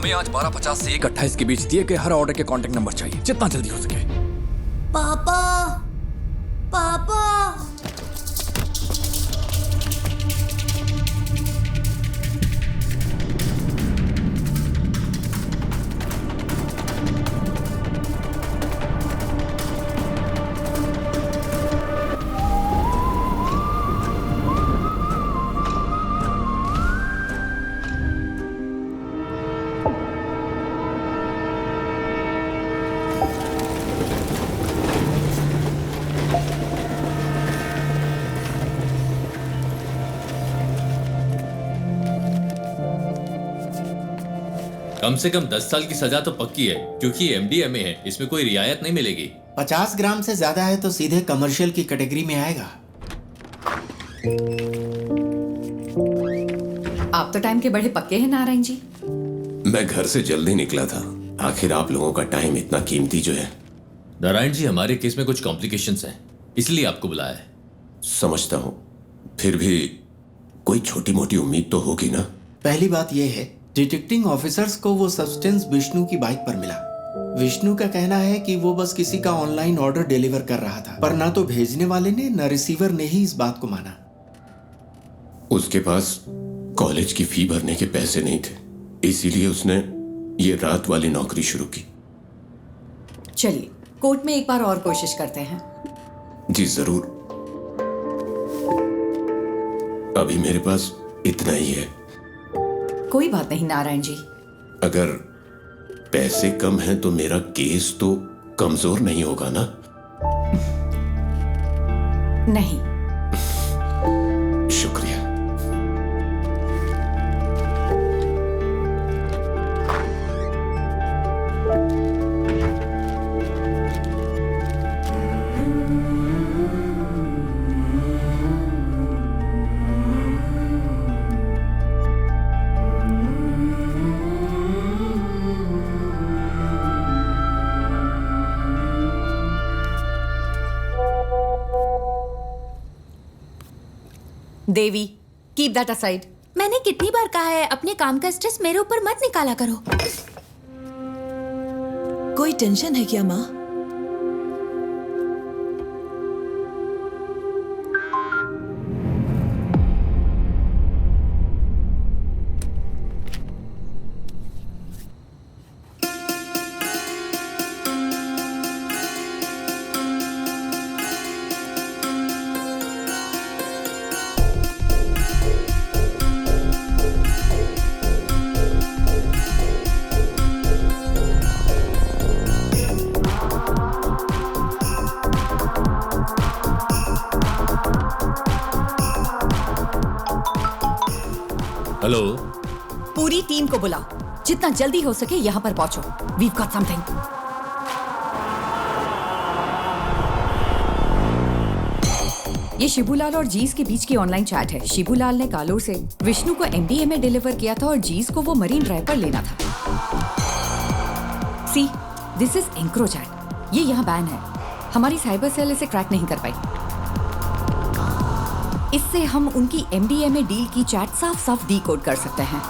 हमें आज 12:50 से 1:28 के बीच दिए गए हर ऑर्डर के कांटेक्ट नंबर चाहिए, जितना जल्दी हो सके। पापा, पापा। कम से कम 10 साल की सजा तो पक्की है, क्योंकि एमडीएमए है, इसमें कोई रियायत नहीं मिलेगी। 50 ग्राम से ज्यादा है तो सीधे कमर्शियल की कैटेगरी में आएगा। आप तो टाइम के बड़े पक्के हैं नारायण जी। मैं घर से जल्दी निकला था, आखिर आप लोगों का टाइम इतना कीमती जो है। नारायण जी, हमारे केस में कुछ कॉम्प्लिकेशंस हैं, इसलिए आपको बुलाया है। समझता हूं, फिर भी कोई छोटी मोटी उम्मीद तो होगी ना। पहली बात यह है, डिटेक्टिंग ऑफिसर्स को वो सब्सटेंस विष्णु की बाइक पर मिला। विष्णु का कहना है कि वो बस किसी का ऑनलाइन ऑर्डर डिलीवर कर रहा था, पर ना तो भेजने वाले ने न रिसीवर ने ही इस बात को माना। उसके पास कॉलेज की फी भरने के पैसे नहीं थे, इसीलिए उसने ये रात वाली नौकरी शुरू की। चलिए कोर्ट में एक बार और कोशिश करते हैं। जी जरूर, अभी मेरे पास इतना ही है। कोई बात नहीं नारायण जी। अगर पैसे कम हैं तो मेरा केस तो कमजोर नहीं होगा ना? नहीं। शुक्रिया। देवी, कीप दैट असाइड। मैंने कितनी बार कहा है अपने काम का स्ट्रेस मेरे ऊपर मत निकाला करो। कोई टेंशन है क्या माँ? हेलो, पूरी टीम को बुलाओ, जितना जल्दी हो सके यहाँ पर पहुंचो। We've got something. ये शिबूलाल और जीस के बीच की ऑनलाइन चैट है। शिबूलाल ने कालोर से विष्णु को एमडीएमए डिलीवर किया था और जीस को वो मरीन ड्राइव पर लेना था। सी, दिस इज एंक्रोचैट। ये यहाँ बैन है। हमारी साइबर सेल इसे क्रैक नहीं कर पाई। इससे हम उनकी एमडीएमए डील की चैट साफ साफ डीकोड कर सकते हैं।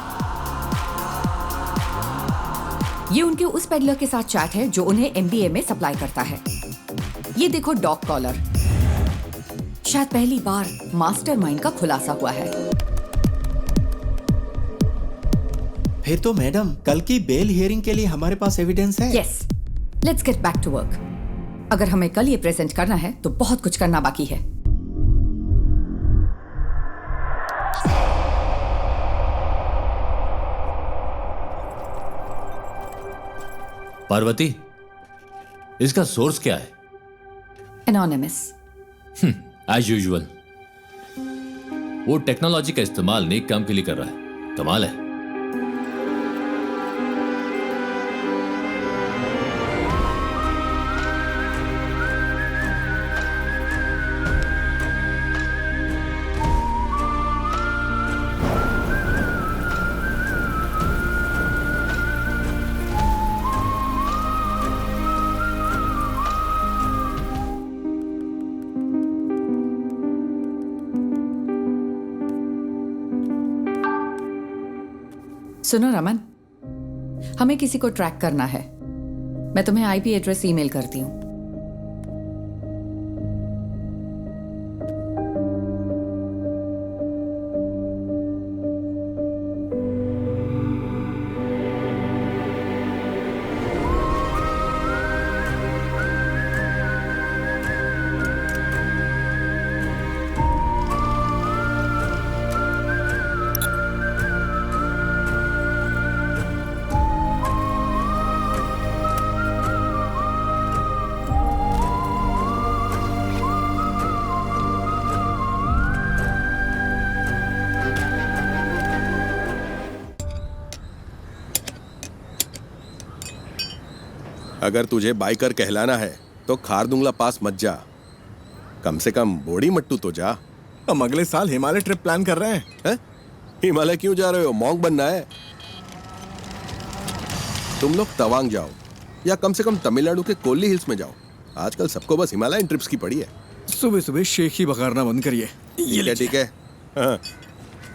ये उनके उस पेडलर के साथ चैट है जो उन्हें एमडीएमए सप्लाई करता है। ये देखो डॉग कॉलर। शायद पहली बार मास्टरमाइंड का खुलासा हुआ है। फिर तो मैडम, कल की बेल हियरिंग के लिए हमारे पास एविडेंस है। Yes, let's get back to work. अगर हमें कल ये प्रेजेंट करना है तो बहुत कुछ करना बाकी है। पार्वती, इसका सोर्स क्या है? एनोनिमस। As usual. वो टेक्नोलॉजी का इस्तेमाल नेक काम के लिए कर रहा है। कमाल है। सुनो रमन, हमें किसी को ट्रैक करना है। मैं तुम्हें आईपी एड्रेस ईमेल करती हूँ। अगर तुझे बाइकर कहलाना है तो खारदुंगला पास मत जा, कम से कम बोड़ी मट्टू तो जा। हम अगले साल हिमालय ट्रिप प्लान कर रहे हैं। हिमालय क्यों जा रहे हो? मॉन्क बनना है? तुम लोग तवांग जाओ या कम से कम तमिलनाडु के कोल्ली हिल्स में जाओ। आजकल सबको बस हिमालयन ट्रिप्स की पड़ी है। सुबह सुबह शेख ही बघारना बंद करिए। ठीक है। हाँ।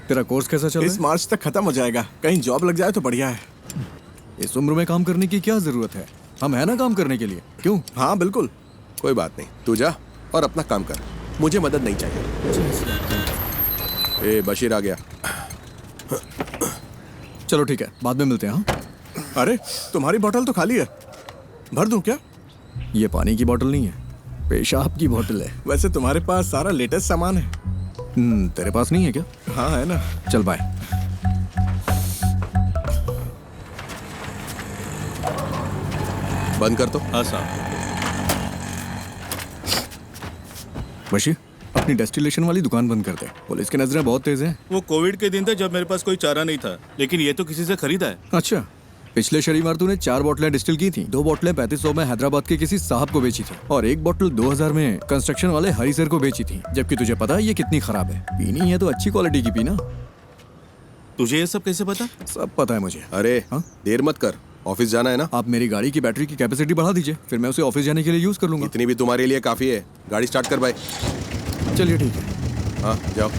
तेरा कोर्स कैसा चल रहा इस मार्च तक खत्म हो जाएगा। कहीं जॉब लग जाए तो बढ़िया है। है? इस उम्र में काम करने की क्या जरूरत है? हम है ना काम करने के लिए। क्यों? हाँ बिल्कुल। कोई बात नहीं, तू जा और अपना काम कर, मुझे मदद नहीं चाहिए। ए बशीर आ गया। चलो ठीक है, बाद में मिलते हैं। हाँ? अरे तुम्हारी बोतल तो खाली है, भर दूं क्या? ये पानी की बोतल नहीं है, पेशाब की बोतल है। वैसे तुम्हारे पास सारा लेटेस्ट सामान है। तेरे पास नहीं है क्या? हाँ है ना। चल बाय। बंद कर तो। हाँ साहब। बशीर, अपनी डेस्टिलेशन वाली दुकान बंद कर दे। पुलिस की नजरें बहुत तेज हैं। वो कोविड के दिन थे जब मेरे पास कोई चारा नहीं था, लेकिन ये तो किसी से खरीदा है। अच्छा, पिछले शनिवार तूने 4 बोतलें डिस्टिल की थी। 2 बोतलें 3500 में हैदराबाद के किसी साहब को बेची थी और 1 बोतल 2000 में कंस्ट्रक्शन वाले हरी सर को बेची थी। जबकि तुझे पता है ये कितनी खराब है। पीनी है तो अच्छी क्वालिटी की पीना। तुझे ये सब कैसे पता? सब पता है मुझे। अरे हाँ? देर मत कर, ऑफिस जाना है ना। आप मेरी गाड़ी की बैटरी की कैपेसिटी बढ़ा दीजिए, फिर मैं उसे ऑफिस जाने के लिए यूज कर लूंगा। इतनी भी तुम्हारे लिए काफी है। गाड़ी स्टार्ट कर भाई। चलिए ठीक है। हाँ जाओ।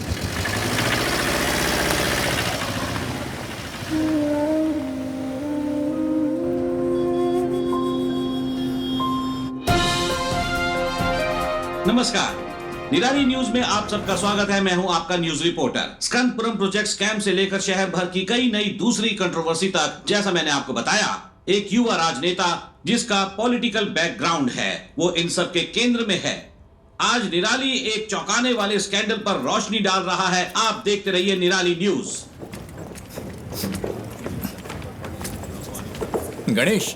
नमस्कार, निराली न्यूज में आप सबका स्वागत है। मैं हूं आपका न्यूज रिपोर्टर। स्कंदपुरम प्रोजेक्ट स्कैम से लेकर शहर भर की कई नई दूसरी कंट्रोवर्सी तक, जैसा मैंने आपको बताया, एक युवा राजनेता जिसका पॉलिटिकल बैकग्राउंड है, वो इन सब के केंद्र में है। आज निराली एक चौंकाने वाले स्कैंडल पर रोशनी डाल रहा है। आप देखते रहिए निराली न्यूज। गणेश,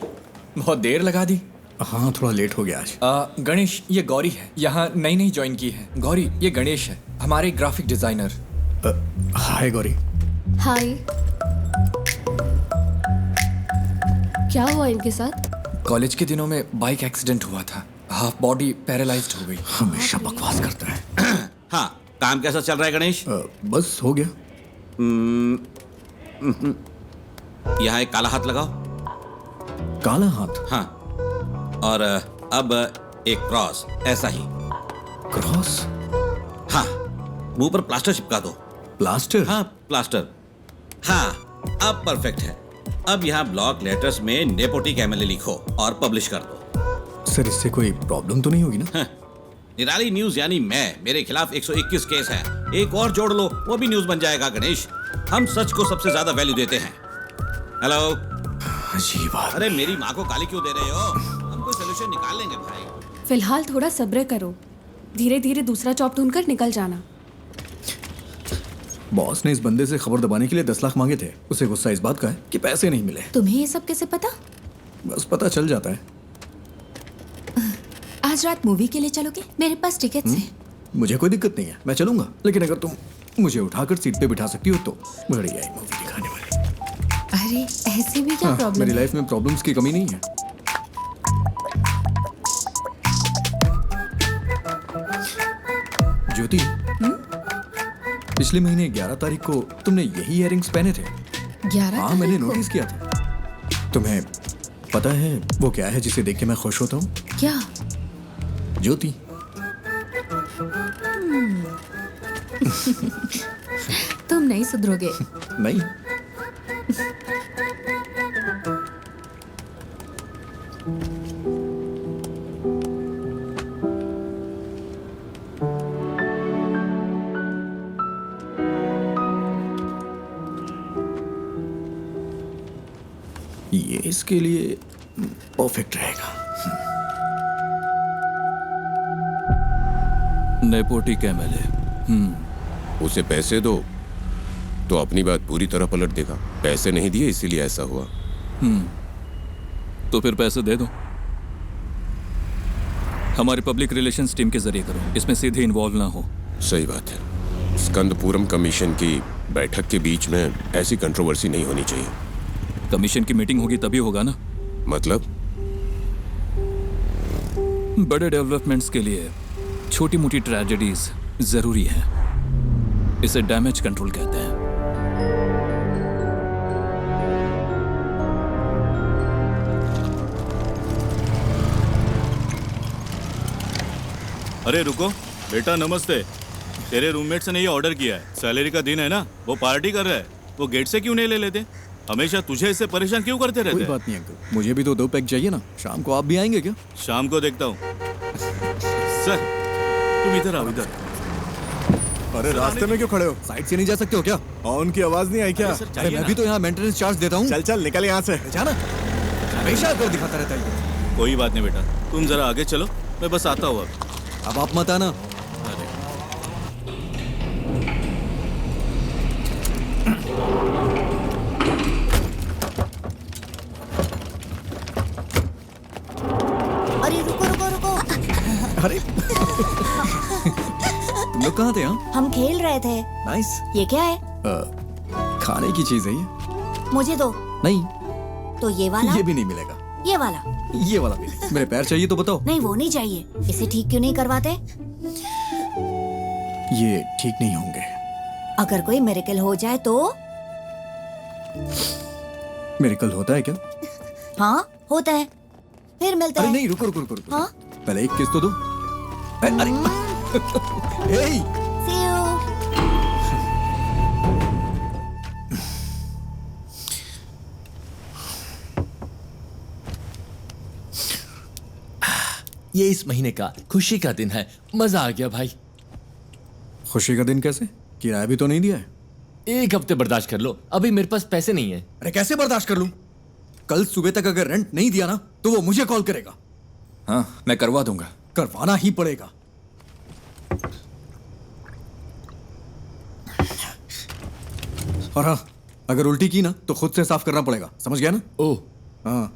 बहुत देर लगा दी। हाँ, थोड़ा लेट हो गया आज। गणेश, ये गौरी है, यहाँ नई नई ज्वाइन की है। गौरी, ये गणेश है, हमारे ग्राफिक डिजाइनर। हाय गौरी। हाय। क्या हुआ इनके साथ? कॉलेज के दिनों में बाइक एक्सीडेंट हुआ था, हाफ बॉडी पैरालाइज्ड हो गई। हमेशा बकवास करता है। हाँ, काम कैसा चल रहा है गणेश? बस हो गया। यहाँ एक काला हाथ लगाओ। काला हाथ? हाँ, और अब एक क्रॉस, ऐसा ही। क्रॉस? हाँ, मुंह पर प्लास्टर चिपका दो। प्लास्टर? हाँ, प्लास्टर। हाँ, अब परफेक्ट है। अब यहाँ ब्लॉक लेटर्स में नेपोटिक एमएलए लिखो और पब्लिश कर दो। सर, इससे कोई प्रॉब्लम तो नहीं होगी ना? हाँ, निराली न्यूज यानी मैं, मेरे खिलाफ 121 केस है। एक और जोड़ लो, वो भी न्यूज बन जाएगा। गणेश, हम सच को सबसे ज्यादा वैल्यू देते हैं। हेलो। अजीब बात। अरे मेरी माँ को गाली क्यों दे रहे हो? हम कोई सोल्यूशन निकाल लेंगे भाई। फिलहाल थोड़ा सब्र करो, धीरे धीरे दूसरा जॉब ढूंढकर निकल जाना। बॉस ने इस बंदे से खबर दबाने के लिए 10 लाख मांगे थे। उसे गुस्सा इस बात का है कि पैसे नहीं मिले। तुम्हें ये सब कैसे पता? बस पता चल जाता है। आज रात मूवी के लिए चलोगे? मेरे पास टिकट्स हैं। मुझे कोई दिक्कत नहीं है, मैं चलूंगा। लेकिन अगर तुम मुझे उठाकर सीट पे बिठा सकती हो तो बढ़िया ही मूवी दिखाने वाली। अरे ऐसे भी क्या प्रॉब्लम मेरी है? लाइफ में प्रॉब्लम्स की कमी नहीं है। ज्योति, पिछले महीने 11 तारीख को तुमने यही इयररिंग्स पहने थे। 11? हाँ, मैंने नोटिस किया था। तुम्हें पता है वो क्या है जिसे देख के मैं खुश होता हूँ? क्या? ज्योति। तुम नहीं सुधरोगे। नहीं। इसके लिए परफेक्ट रहेगा। नेपोटिक MLA। उसे पैसे दो तो अपनी बात पूरी तरह पलट देगा। पैसे नहीं दिए इसीलिए ऐसा हुआ। तो फिर पैसे दे दो। हमारे पब्लिक रिलेशंस टीम के जरिए करो, इसमें सीधे इन्वॉल्व ना हो। सही बात है। स्कंदपुरम कमीशन की बैठक के बीच में ऐसी कंट्रोवर्सी नहीं होनी चाहिए। कमीशन की मीटिंग होगी तभी होगा ना। मतलब? बड़े डेवलपमेंट्स के लिए छोटी मोटी ट्रेजेडीज जरूरी है। इसे डैमेज कंट्रोल कहते हैं। अरे रुको बेटा, नमस्ते। तेरे रूममेट्स ने ये ऑर्डर किया है। सैलरी का दिन है ना, वो पार्टी कर रहा है। वो गेट से क्यों नहीं ले लेते? हमेशा तुझे इससे परेशान क्यों करते रहते? कोई बात नहीं अंकल, मुझे भी तो 2 पैक चाहिए ना। शाम को आप भी आएंगे क्या? शाम को देखता हूँ। सर तुम इधर आओ, इधर। अरे रास्ते में क्यों खड़े हो? साइड से नहीं जा सकते हो क्या? हॉर्न की आवाज नहीं आई क्या? अरे मैं भी तो यहाँ मेंटेनेंस चार्ज देता हूँ। चल चल निकल यहाँ से। जाना हमेशा कर दिखाता रहता है। कोई बात नहीं बेटा, तुम जरा आगे चलो, मैं बस आता हूँ। अब आप मत आना। अरे रुको रुको रुको। अरे तुम लोग कहाँ थे? यहाँ हम खेल रहे थे। नाइस। ये क्या है? खाने की चीज है ये। मुझे दो। नहीं, तो ये वाला? ये भी नहीं मिलेगा। ये वाला? ये वाला भी नहीं। मेरे पैर चाहिए तो बताओ। नहीं वो नहीं चाहिए। इसे ठीक क्यों नहीं करवाते? ये ठीक नहीं होंगे। अगर कोई मिरेकल हो जाए तो? मिरेकल होता है क्या? हाँ होता है। फिर मिलता अरे है। नहीं, रुको रुको रुको रुको। हाँ? पहले एक किस तो दो। अरे हे, See you. ये इस महीने का खुशी का दिन है। मजा आ गया भाई। खुशी का दिन कैसे? किराया भी तो नहीं दिया है। 1 हफ्ते बर्दाश्त कर लो, अभी मेरे पास पैसे नहीं है। अरे कैसे बर्दाश्त कर लूं? कल सुबह तक अगर रेंट नहीं दिया ना तो वो मुझे कॉल करेगा। हाँ मैं करवा दूंगा। करवाना ही पड़ेगा। और हाँ, अगर उल्टी की ना तो खुद से साफ करना पड़ेगा, समझ गया ना? ओह हाँ।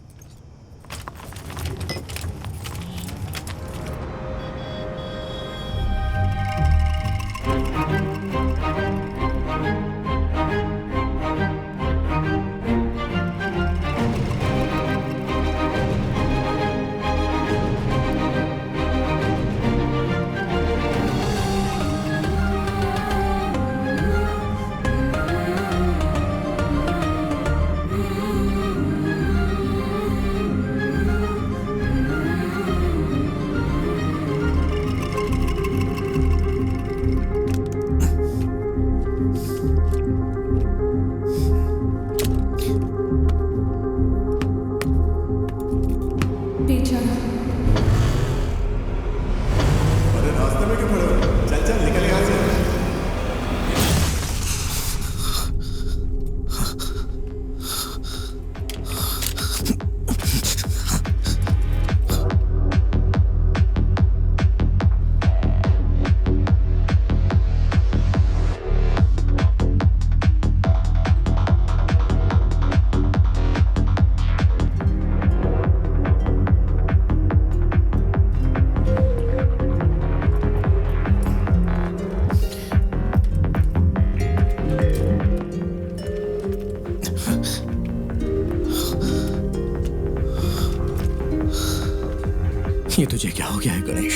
ये तुझे क्या हो गया है गणेश?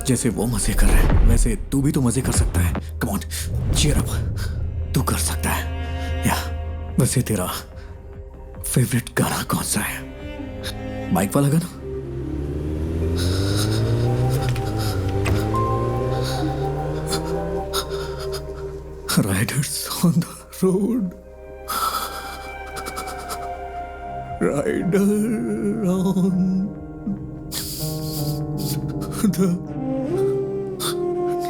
जैसे वो मजे कर रहे हैं वैसे तू भी तो मजे कर सकता है। Come on, cheer up. तू कर सकता है। या वैसे तेरा फेवरेट गाना कौन सा है? बाइक वाला गाना? Riders on the road, rider on the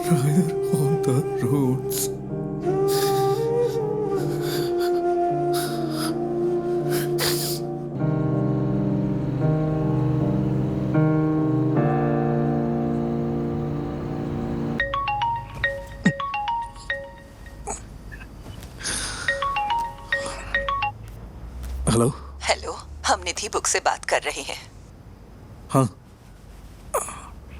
rider on the roads. Nidhi book से बात कर रहे हैं। हाँ।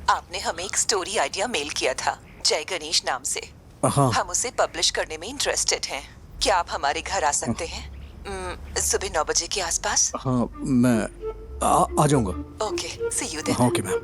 आपने हमें एक स्टोरी आइडिया मेल किया था जय गणेश नाम से। हाँ। हम उसे पब्लिश करने में इंटरेस्टेड हैं। क्या आप हमारे घर आ सकते हैं सुबह 9 बजे के आसपास? हाँ, मैं आ जाऊंगा। Okay, see you then. हाँ, okay ma'am.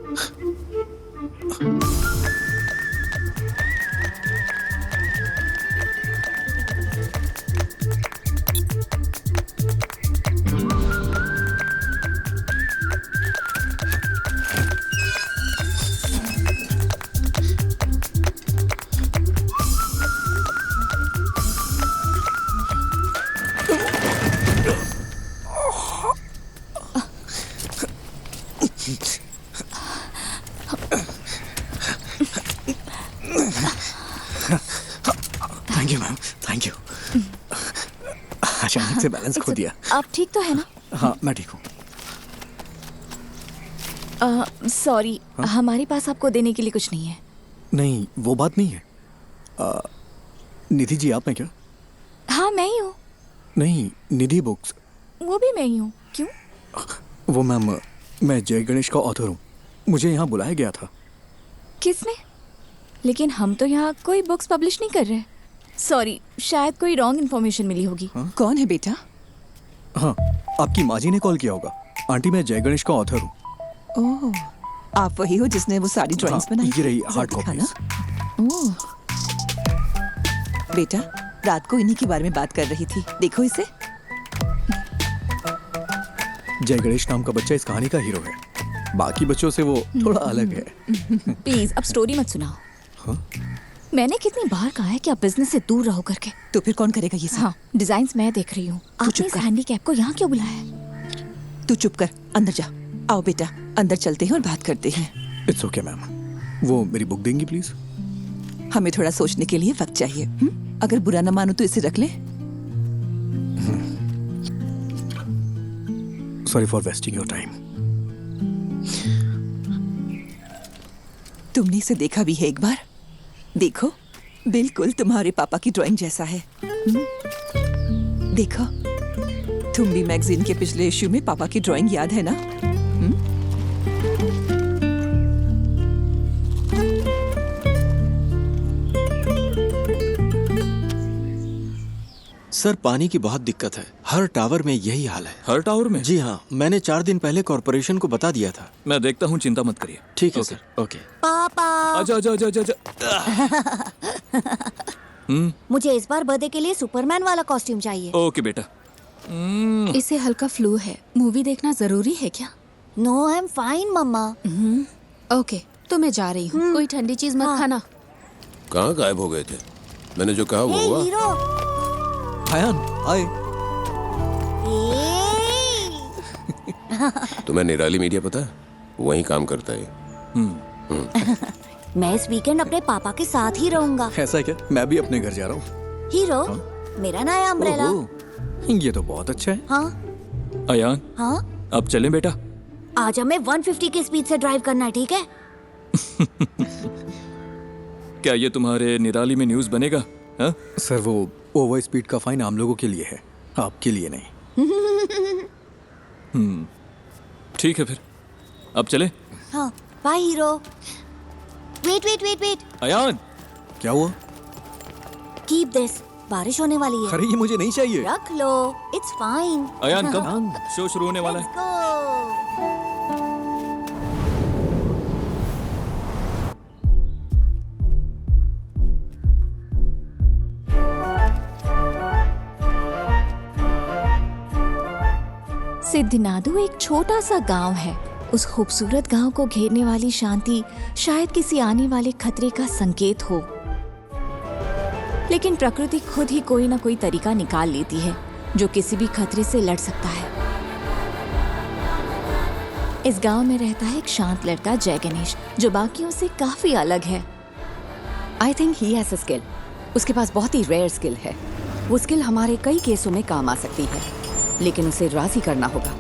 Thank you ma'am, thank you. अचानक से बैलेंस खो दिया। आप ठीक तो है ना? हाँ, मैं ठीक हूँ। सॉरी, हमारे पास आपको देने के लिए कुछ नहीं है। नहीं, वो बात नहीं है। निधि जी, आप हैं क्या? हाँ, मैं ही हूँ। नहीं, निधि बुक्स। वो भी मैं ही हूँ। क्यों? वो मैम, मैं जय गणेश का ऑथर हूँ। मुझे यहाँ बुलाया गया था। किसने? लेकिन हम तो यहाँ कोई बुक्स पब्लिश नहीं कर रहे। सॉरी, शायद कोई रॉन्ग इन्फॉर्मेशन मिली होगी। कौन है बेटा? हाँ, आपकी माँ जी ने कॉल किया होगा। आंटी, मैं जय गणेश का ऑथर हूँ। ओह, आप वही हो जिसने वो सारी ड्राइंग्स बनाई? ये रही हार्ड कॉपी। ओह, बेटा, रात को इन्हीं के बारे में बात कर रही थी। देखो इसे। जय गणेश नाम का बच्चा इस कहानी का हीरो है। बाकी बच्चों से वो थोड़ा अलग है। प्लीज अब स्टोरी मत सुनाओ। मैंने कितनी बार कहा है कि आप बिजनेस से दूर रहो करके। तो फिर कौन करेगा ये सब? हाँ, डिजाइन्स मैं देख रही हूँ। आपने इस हैंडीकैप को यहाँ क्यों बुलाया है? तू चुप कर, अंदर जा। आओ बेटा, अंदर चलते हैं और बात करते हैं। It's okay ma'am. वो मेरी बुक देंगी प्लीज? हमें थोड़ा सोचने के लिए वक्त चाहिए। अगर बुरा न मानो तो इसे रख ले। Sorry for wasting your time. तुमने इसे देखा भी है एक बार? देखो, बिल्कुल तुम्हारे पापा की ड्राइंग जैसा है। देखो, तुम भी मैगजीन के पिछले इश्यू में पापा की ड्राइंग याद है ना? सर, पानी की बहुत दिक्कत है। हर टावर में यही हाल है। हर टावर में? जी हाँ, मैंने 4 दिन पहले कॉर्पोरेशन को बता दिया था। मैं देखता हूँ, चिंता मत करिए। ठीक है सर। ओके। पापा, आजा आजा आजा आजा। मुझे इस बार बर्थडे के लिए सुपरमैन वाला कॉस्ट्यूम चाहिए। ओके बेटा। इसे हल्का फ्लू है। मूवी देखना जरूरी है क्या? नो, आई एम फाइन मम्मा। ओके, तो मैं जा रही हूँ। कोई ठंडी चीज मत खाना। कहाँ गायब हो गए थे? मैंने जो कहा वो हुआ? हीरो। हायान, आए। तुम्हें निराली मीडिया पता है? वहीं काम करता है। मैं इस वीकेंड अपने पापा के साथ ही रहूंगा। ऐसा है क्या? मैं भी अपने घर जा रहा हूँ। हीरो, मेरा नया अम्ब्रेला। ये तो बहुत अच्छा है। हाँ अयान, हाँ, अब चलें बेटा? आज हमें 150 की स्पीड से ड्राइव करना है, ठीक है? क्या ये तुम्हारे निराली में न्यूज़ बनेगा? हा? सर, वो ओवर स्पीड का फाइन आम लोगों के लिए है, आपके लिए नहीं। ठीक है फिर, अब चले? हाँ, bye hero. Wait wait wait wait. Ayaan, क्या हुआ? कीप दिस, बारिश होने वाली है। अरे, ये मुझे नहीं चाहिए। रख लो, इट्स फाइन। अयान कब शो शुरू होने वाला है? सिद्धनादु एक छोटा सा गांव है। उस खूबसूरत गांव को घेरने वाली शांति शायद किसी आने वाले खतरे का संकेत हो, लेकिन प्रकृति खुद ही कोई ना कोई तरीका निकाल लेती है जो किसी भी खतरे से लड़ सकता है। इस गांव में रहता है एक शांत लड़का जय गणेश, जो बाकियों से काफी अलग है। I think he has a skill. उसके पास बहुत ही रेयर स्किल है। वो स्किल हमारे कई केसों में काम आ सकती है, लेकिन उसे राजी करना होगा।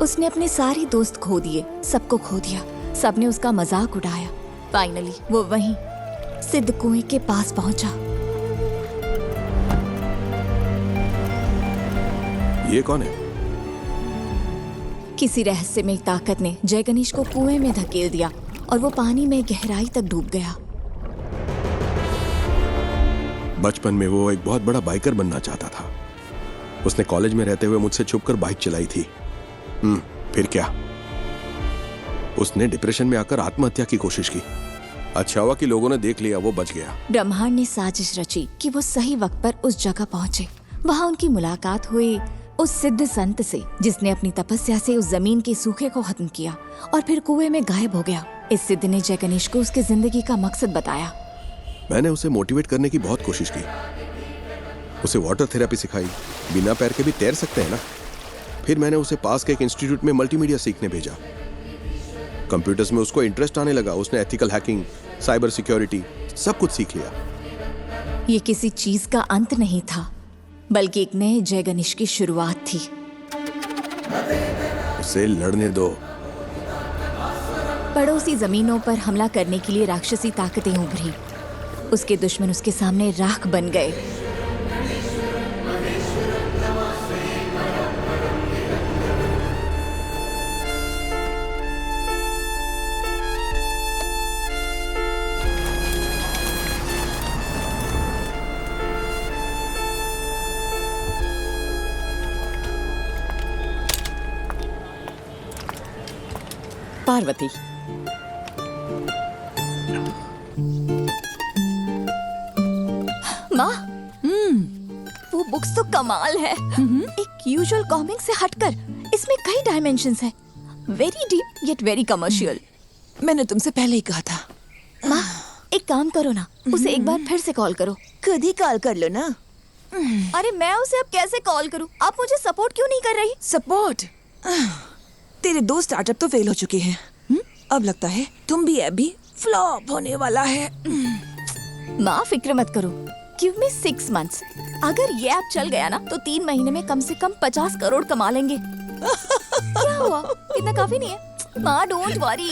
उसने अपने सारे दोस्त खो दिए, सबको खो दिया। सबने उसका मजाक उड़ाया। फाइनली वो वहीं सिद्ध कुएं के पास पहुंचा। ये कौन है? किसी रहस्यमय ताकत ने जय गणेश को कुएं में धकेल दिया और वो पानी में गहराई तक डूब गया। बचपन में वो एक बहुत बड़ा बाइकर बनना चाहता था। उसने कॉलेज में रहते हुए मुझसे छुपकर बाइक चलाई थी। फिर क्या, उसने डिप्रेशन में आकर आत्महत्या की कोशिश की। अच्छा हुआ कि लोगों ने देख लिया, वो बच गया। ब्रह्मांड ने साजिश रची कि वो सही वक्त पर उस जगह पहुंचे। वहां उनकी मुलाकात हुई उस सिद्ध संत से जिसने अपनी तपस्या से उस जमीन के सूखे को खत्म किया और फिर कुएं में गायब हो गया। इस सिद्ध ने जय गणेश को उसकी जिंदगी का मकसद बताया। मैंने उसे मोटिवेट करने की बहुत कोशिश की, उसे वाटर थेरेपी सिखाई। बिना पैर के भी तैर सकते हैं ना। फिर मैंने उसे पास के एक इंस्टीट्यूट में मल्टीमीडिया सीखने भेजा। कंप्यूटर्स में उसको इंटरेस्ट आने लगा। उसने एथिकल हैकिंग, साइबर सिक्योरिटी सब कुछ सीख लिया। ये किसी चीज का अंत नहीं था, बल्कि एक नए जय गणेश की शुरुआत थी। उसे लड़ने दो। पड़ोसी जमीनों पर हमला करने के लिए राक्षसी ताकतें उभरी। उसके दुश्मन उसके सामने राख बन गए। पार्वती, माँ, वो बुक्स तो कमाल है। एक यूजुअल कॉमिक से हटकर इसमें कई डायमेंशंस हैं। Very deep yet very commercial. मैंने तुमसे पहले ही कहा था। माँ, एक काम करो ना, उसे एक बार फिर से कॉल करो। खुद ही कॉल कर लो ना। अरे मैं उसे अब कैसे कॉल करूँ? आप मुझे सपोर्ट क्यों नहीं कर रही? सपोर्ट? तेरे 2 स्टार्टअप तो फेल हो चुके हैं। अब लगता है तुम भी ऐप भी फ्लॉप होने वाला है। माँ, फिक्र मत करो। Give me 6 months। अगर ये ऐप चल गया ना तो 3 महीने में कम से कम 50 करोड़ कमा लेंगे। क्या हुआ? इतना काफी नहीं है? माँ, डोंट वरी।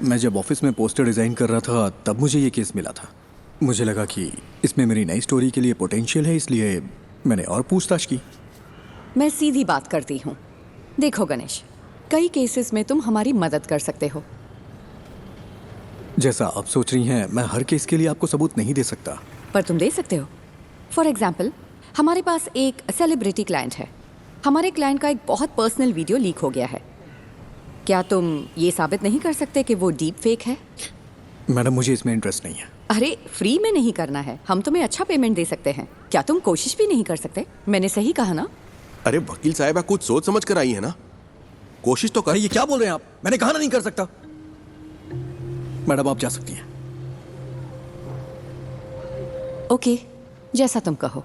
मैं जब ऑफिस में पोस्टर डिजाइन कर रहा था तब मुझे ये केस मिला था। मुझे लगा कि इसमें मेरी नई स्टोरी के लिए पोटेंशियल है, इसलिए मैंने और पूछताछ की। मैं सीधी बात करती हूँ। देखो गणेश, कई केसेस में तुम हमारी मदद कर सकते हो। जैसा आप सोच रही हैं, मैं हर केस के लिए आपको सबूत नहीं दे सकता। पर तुम दे सकते हो। फॉर एग्जाम्पल, हमारे पास एक सेलिब्रिटी क्लाइंट है। हमारे क्लाइंट का एक बहुत पर्सनल वीडियो लीक हो गया है। क्या तुम ये साबित नहीं कर सकते कि वो डीप फेक है? मैडम, मुझे इसमें इंटरेस्ट नहीं है। अरे, फ्री में नहीं करना है। हम तुम्हें अच्छा पेमेंट दे सकते हैं। क्या तुम कोशिश भी नहीं कर सकते? मैंने सही कहा ना? अरे वकील साहब, कुछ सोच समझ कर आई है ना। कोशिश तो कर। ये क्या बोल रहे हैं आप? मैंने कहा ना नहीं कर सकता। मैडम, आप जा सकती हैं। ओके, जैसा तुम कहो।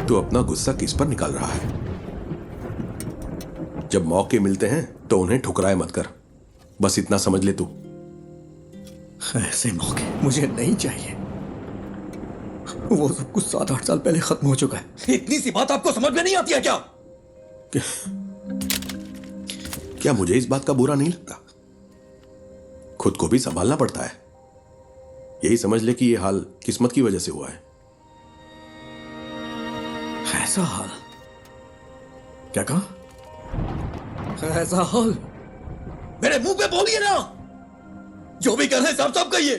तू अपना गुस्सा किस पर निकाल रहा है? जब मौके मिलते हैं तो उन्हें ठुकराए मत कर। बस इतना समझ ले तू। ऐसे मौके मुझे नहीं चाहिए। वो सब कुछ 7-8 साल पहले खत्म हो चुका है। इतनी सी बात आपको समझ में नहीं आती है क्या? क्या मुझे इस बात का बुरा नहीं लगता? खुद को भी संभालना पड़ता है। यही समझ ले कि ये हाल किस्मत की वजह से हुआ है। ऐसा हाल? क्या कहा? ऐसा हाल? मेरे मुंह पे बोलिए ना। जो भी कर रहे हैं साफ साफ कहिए।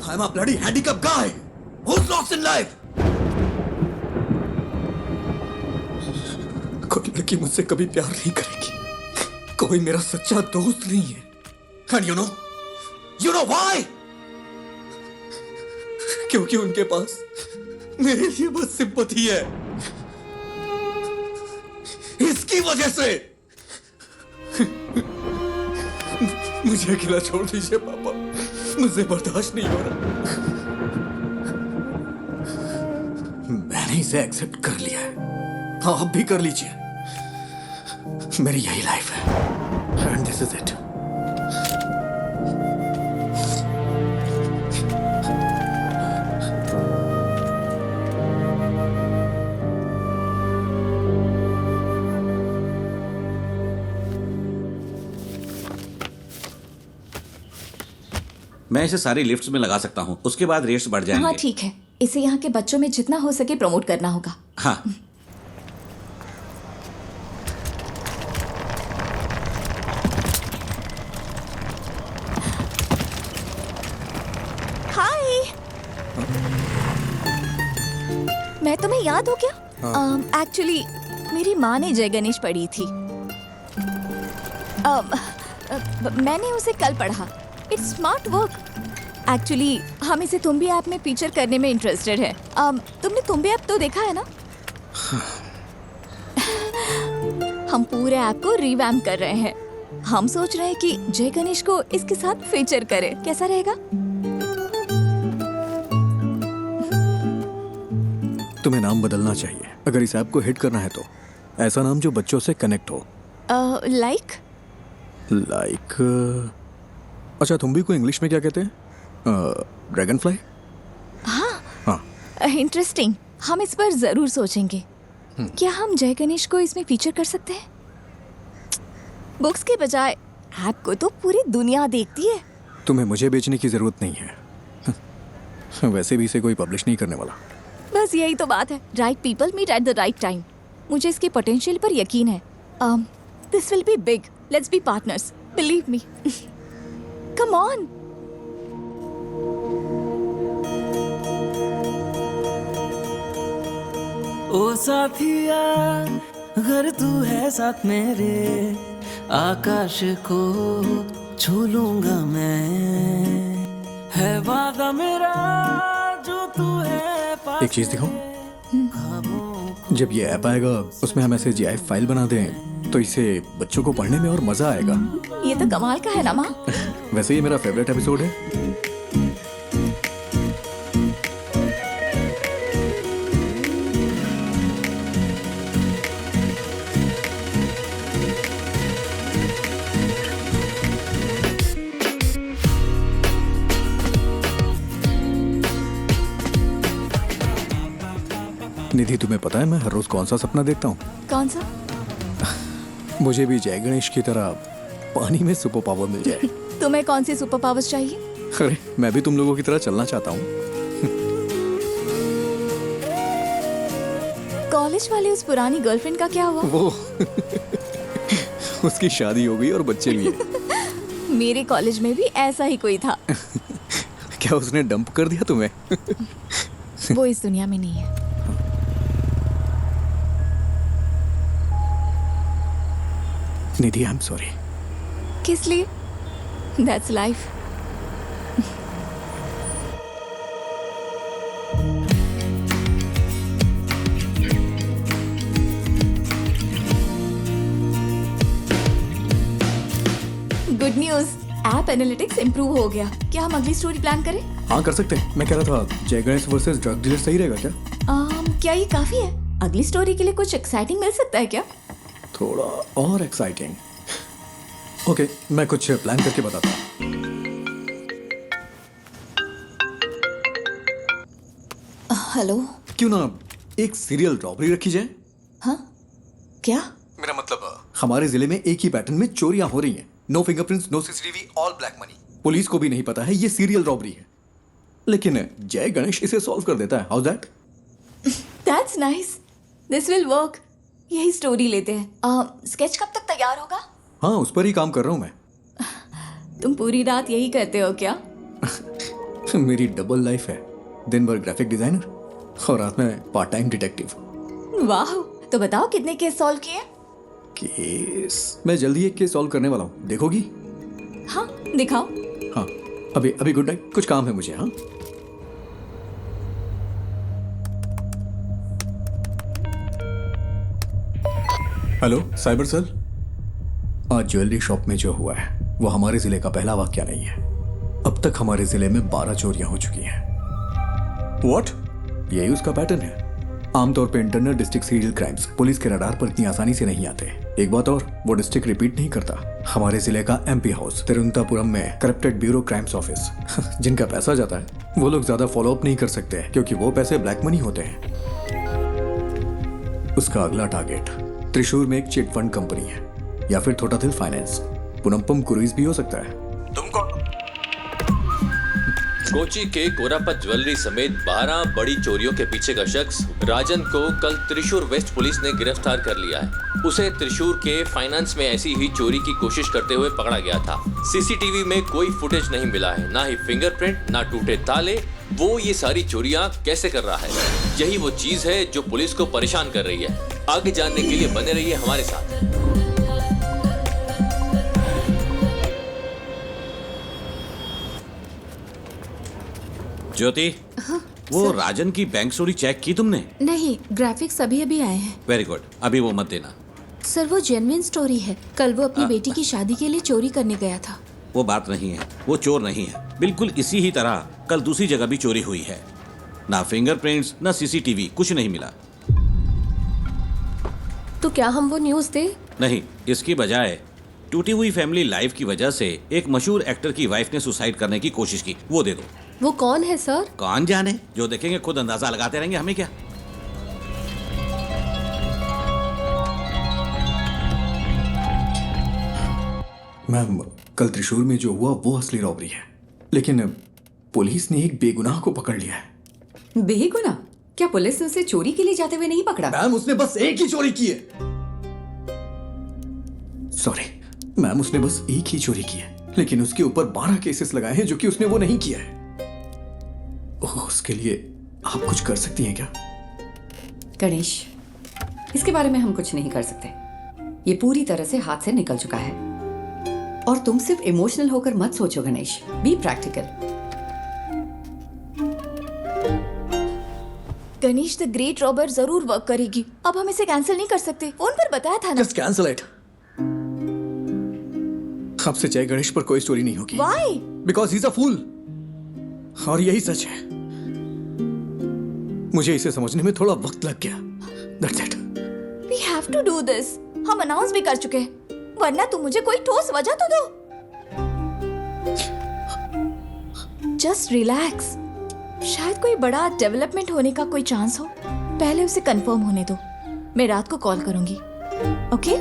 I'm a bloody handicapped guy who's lost in life. कोई लड़की मुझसे कभी प्यार नहीं करेगी। कोई मेरा सच्चा दोस्त नहीं है। And you know why? क्योंकि उनके पास मेरे लिए बस सिंपैथी है। इसकी वजह से मुझे अकेला छोड़ दीजिए पापा। मुझे बर्दाश्त नहीं हो रहा। मैंने इसे एक्सेप्ट कर लिया है। हाँ, आप भी कर लीजिए। मेरी यही लाइफ है एंड दिस इज इट। मैं इसे सारी लिफ्ट्स में लगा सकता हूँ, उसके बाद रेट्स बढ़ हाँ जाएंगे। ठीक है, इसे यहाँ के बच्चों में जितना हो सके प्रमोट करना होगा। हाँ। हाय, मैं तुम्हें याद हो क्या? एक्चुअली मेरी माँ ने जय गणेश पढ़ी थी। मैंने उसे कल पढ़ा। It's smart work. एक्चुअली हम इसे तुम्बी ऐप में फीचर करने में इंटरेस्टेड है। तुमने तुम्बी ऐप तो देखा है ना? हम पूरे ऐप को रिवैम्प कर रहे हैं। हम सोच रहे हैं कि जय गणेश को इसके साथ फीचर करें। कैसा रहेगा? तुम्हें नाम बदलना चाहिए अगर इस ऐप को हिट करना है तो। ऐसा नाम जो बच्चों से कनेक्ट हो। लाइक अच्छा, तुम्बी को इंग्लिश में क्या कहते हैं? Dragon fly. हाँ, इंटरेस्टिंग। हम इस पर जरूर सोचेंगे। क्या हम जय गणेश को इसमें फीचर कर सकते हैं? बुक्स के बजाय ऐप को तो पूरी दुनिया देखती है। तुम्हें मुझे बेचने की जरूरत नहीं है। वैसे भी इसे कोई पब्लिश नहीं करने वाला। बस यही तो बात है। Right people meet at the right time. मुझे इसके पोटेंशियल पर यकीन है। This will be big. Let's be partners. Believe me. Come on. ओ साथिया, अगर तू है साथ मेरे, आकाश को छू लूंगा मैं। है वादा मेरा जो तू है पास। एक चीज दिखाऊं? जब ये ऐप आएगा उसमें हम ऐसे GIF फाइल बना दें तो इसे बच्चों को पढ़ने में और मजा आएगा। ये तो कमाल का है ना माँ? वैसे ये मेरा फेवरेट एपिसोड है। निधि, तुम्हें पता है मैं हर रोज कौन सा सपना देखता हूँ? कौन सा? मुझे भी जय गणेश की तरह पानी में सुपर पावर मिल जाए। तुम्हें कौन सी सुपर पावर्स चाहिए? अरे मैं भी तुम लोगों की तरह चलना चाहता हूँ। कॉलेज वाले उस पुरानी गर्लफ्रेंड का क्या हुआ? वो उसकी शादी हो गई और बच्चे भी हैं। मेरे कॉलेज में भी ऐसा ही कोई था। क्या उसने डंप कर दिया तुम्हें? वो इस दुनिया में नहीं है। निधि, आई एम सॉरी। किस लिए? That's life. Good news, app analytics improve हो गया। क्या हम अगली स्टोरी प्लान करें? हाँ, कर सकते हैं। मैं कह रहा था जय गणेश वर्सेस ड्रग डीलर सही रहेगा क्या? क्या ये काफी है? अगली स्टोरी के लिए कुछ एक्साइटिंग मिल सकता है क्या? थोड़ा और एक्साइटिंग। ओके, मैं कुछ प्लान करके बताता हूँ। हेलो। क्यों ना एक सीरियल रॉबरी रखी जाए? हाँ, क्या? मेरा मतलब हमारे जिले में एक ही पैटर्न में चोरियां हो रही हैं। No fingerprints, no CCTV, all black money. Police को भी नहीं पता है ये सीरियल रॉबरी है, लेकिन जय गणेश इसे सॉल्व कर देता है। How that? That's nice. This will work. यही स्टोरी लेते हैं। स्केच कब तक तैयार होगा? हाँ, उस पर ही काम कर रहा हूँ मैं। तुम पूरी रात यही करते हो क्या? मेरी डबल लाइफ है। दिन भर ग्राफिक डिजाइनर और रात में पार्ट टाइम डिटेक्टिव। वाह, तो बताओ कितने केस सॉल्व किए? केस मैं जल्दी एक केस सॉल्व करने वाला हूँ, देखोगी? हाँ, दिखाओ। हाँ, अभी गुड नाइट, कुछ काम है मुझे। हाँ, हेलो साइबर सेल। आज ज्वेलरी शॉप में जो हुआ है वो हमारे जिले का पहला वाकया नहीं है। अब तक हमारे जिले में 12 चोरियां हो चुकी हैं। व्हाट? यही उसका पैटर्न है। आमतौर पे internal district serial crimes police के रडार पर इतनी आसानी से नहीं आते। एक बात और, वो डिस्ट्रिक्ट रिपीट नहीं करता। हमारे जिले का MP हाउस तिरुवनंतपुरम में करप्टेड ब्यूरो क्राइम्स ऑफिस जिनका पैसा जाता है वो लोग ज्यादा फॉलो अप नहीं कर सकते क्योंकि वो पैसे ब्लैक मनी होते हैं। उसका अगला टारगेट त्रिशूर में एक चिट फंड कंपनी है या फिर थोटाथिल फाइनेंस। पुनम्पम क्रूइज भी हो सकता है। तुम कौन? कोची के कोरापत ज्वेलरी समेत 12 बड़ी चोरियों के पीछे का शख्स राजन को कल त्रिशूर वेस्ट पुलिस ने गिरफ्तार कर लिया है। उसे त्रिशूर के फाइनेंस में ऐसी ही चोरी की कोशिश करते हुए पकड़ा गया था। सीसीटीवी में कोई फुटेज नहीं मिला है, ना ही फिंगरप्रिंट, ना टूटे ताले। वो ये सारी चोरियां कैसे कर रहा है, यही वो चीज है जो पुलिस को परेशान कर रही है। आगे जानने के लिए बने रहिए हमारे साथ। ज्योति, वो राजन की बैंक चोरी चेक की तुमने? नहीं, ग्राफिक्स अभी अभी आए हैं। वेरी गुड, अभी वो मत देना। सर वो जेन्युइन स्टोरी है। कल वो अपनी बेटी की शादी के लिए चोरी करने गया था। वो बात नहीं है, वो चोर नहीं है। बिल्कुल इसी ही तरह कल दूसरी जगह भी चोरी हुई है। ना फिंगरप्रिंट्स, ना सीसीटीवी, कुछ नहीं मिला। तो क्या हम वो न्यूज़ दे? नहीं, इसकी बजाय टूटी हुई फैमिली लाइफ की वजह से एक मशहूर एक्टर की वाइफ ने सुसाइड करने की कोशिश की, वो दे दो। वो कौन है सर? कौन जाने, जो देखेंगे खुद अंदाजा लगाते रहेंगे, हमें क्या। मैम, कल त्रिशूर में जो हुआ वो असली रॉबरी है, लेकिन पुलिस ने एक बेगुनाह को पकड़ लिया है। बेगुनाह? क्या पुलिस ने उसे चोरी के लिए जाते हुए नहीं पकड़ा? मैम, उसने बस एक ही चोरी की है। सॉरी मैम, उसने बस एक ही चोरी की है, लेकिन उसके ऊपर 12 केसेस लगाए हैं जो कि उसने वो नहीं किया है। उसके लिए आप कुछ कर सकती हैं क्या? गणेश, इसके बारे में हम कुछ नहीं कर सकते। ये पूरी तरह से हाथ से निकल चुका है। और तुम सिर्फ इमोशनल होकर मत सोचो Ganesh, be practical. Ganesh, the great robber जरूर वर्क करेगी। अब हम इसे कैंसिल नहीं कर सकते, फोन पर बताया था ना। Just cancel it. आपसे जय गणेश पर कोई स्टोरी नहीं होगी। Why? Because he is a fool. और यही सच है। मुझे इसे समझने में थोड़ा वक्त लग गया। That's it. We have to do this. हम अनाउंस भी कर चुके हैं, वरना तुम मुझे कोई ठोस वजह तो दो। Just relax. शायद कोई बड़ा डेवलपमेंट होने का कोई चांस हो। पहले उसे कंफर्म होने दो। मैं रात को कॉल करूंगी। Okay?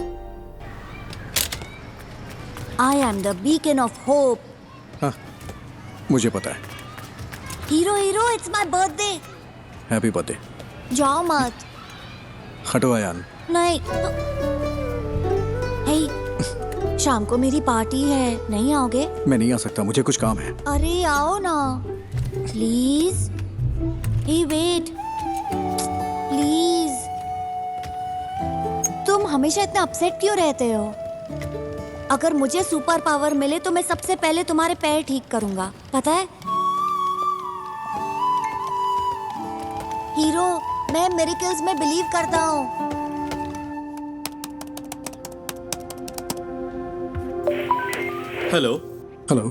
I am the beacon of hope. हाँ, मुझे पता है। Hero, it's my birthday. Happy birthday. जाओ मत। हटो आयान। नहीं। हे, शाम को मेरी पार्टी है, नहीं आओगे? मैं नहीं आ सकता, मुझे कुछ काम है। अरे आओ ना, प्लीज। Hey wait, please. तुम हमेशा इतना अपसेट क्यों रहते हो? अगर मुझे सुपर पावर मिले तो मैं सबसे पहले तुम्हारे पैर ठीक करूंगा, पता है? हीरो, मैं मिरेकल्स में बिलीव करता हूँ। हेलो। हेलो,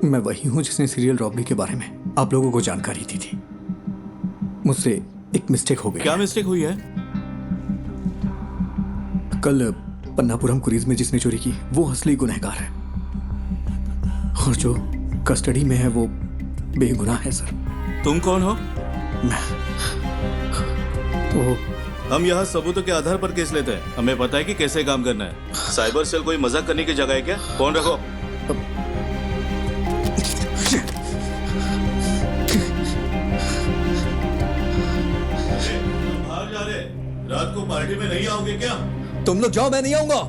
मैं वही हूँ जिसने सीरियल रॉबरी के बारे में आप लोगों को जानकारी दी थी। मुझसे एक मिस्टेक हो गई। क्या मिस्टेक हुई है? कल पन्नापुरम क्रूज में जिसने चोरी की वो असली गुनहगार है, और जो कस्टडी में है वो बेगुनाह है सर। तुम कौन हो? तो हम यहाँ सबूतों के आधार पर केस लेते हैं। हमें पता है कि कैसे काम करना है। साइबर सेल कोई मजाक करने की जगह है क्या? फोन रखो। बाहर जा रहे, रात को पार्टी में नहीं आओगे क्या? तुम लोग जाओ, मैं नहीं आऊंगा।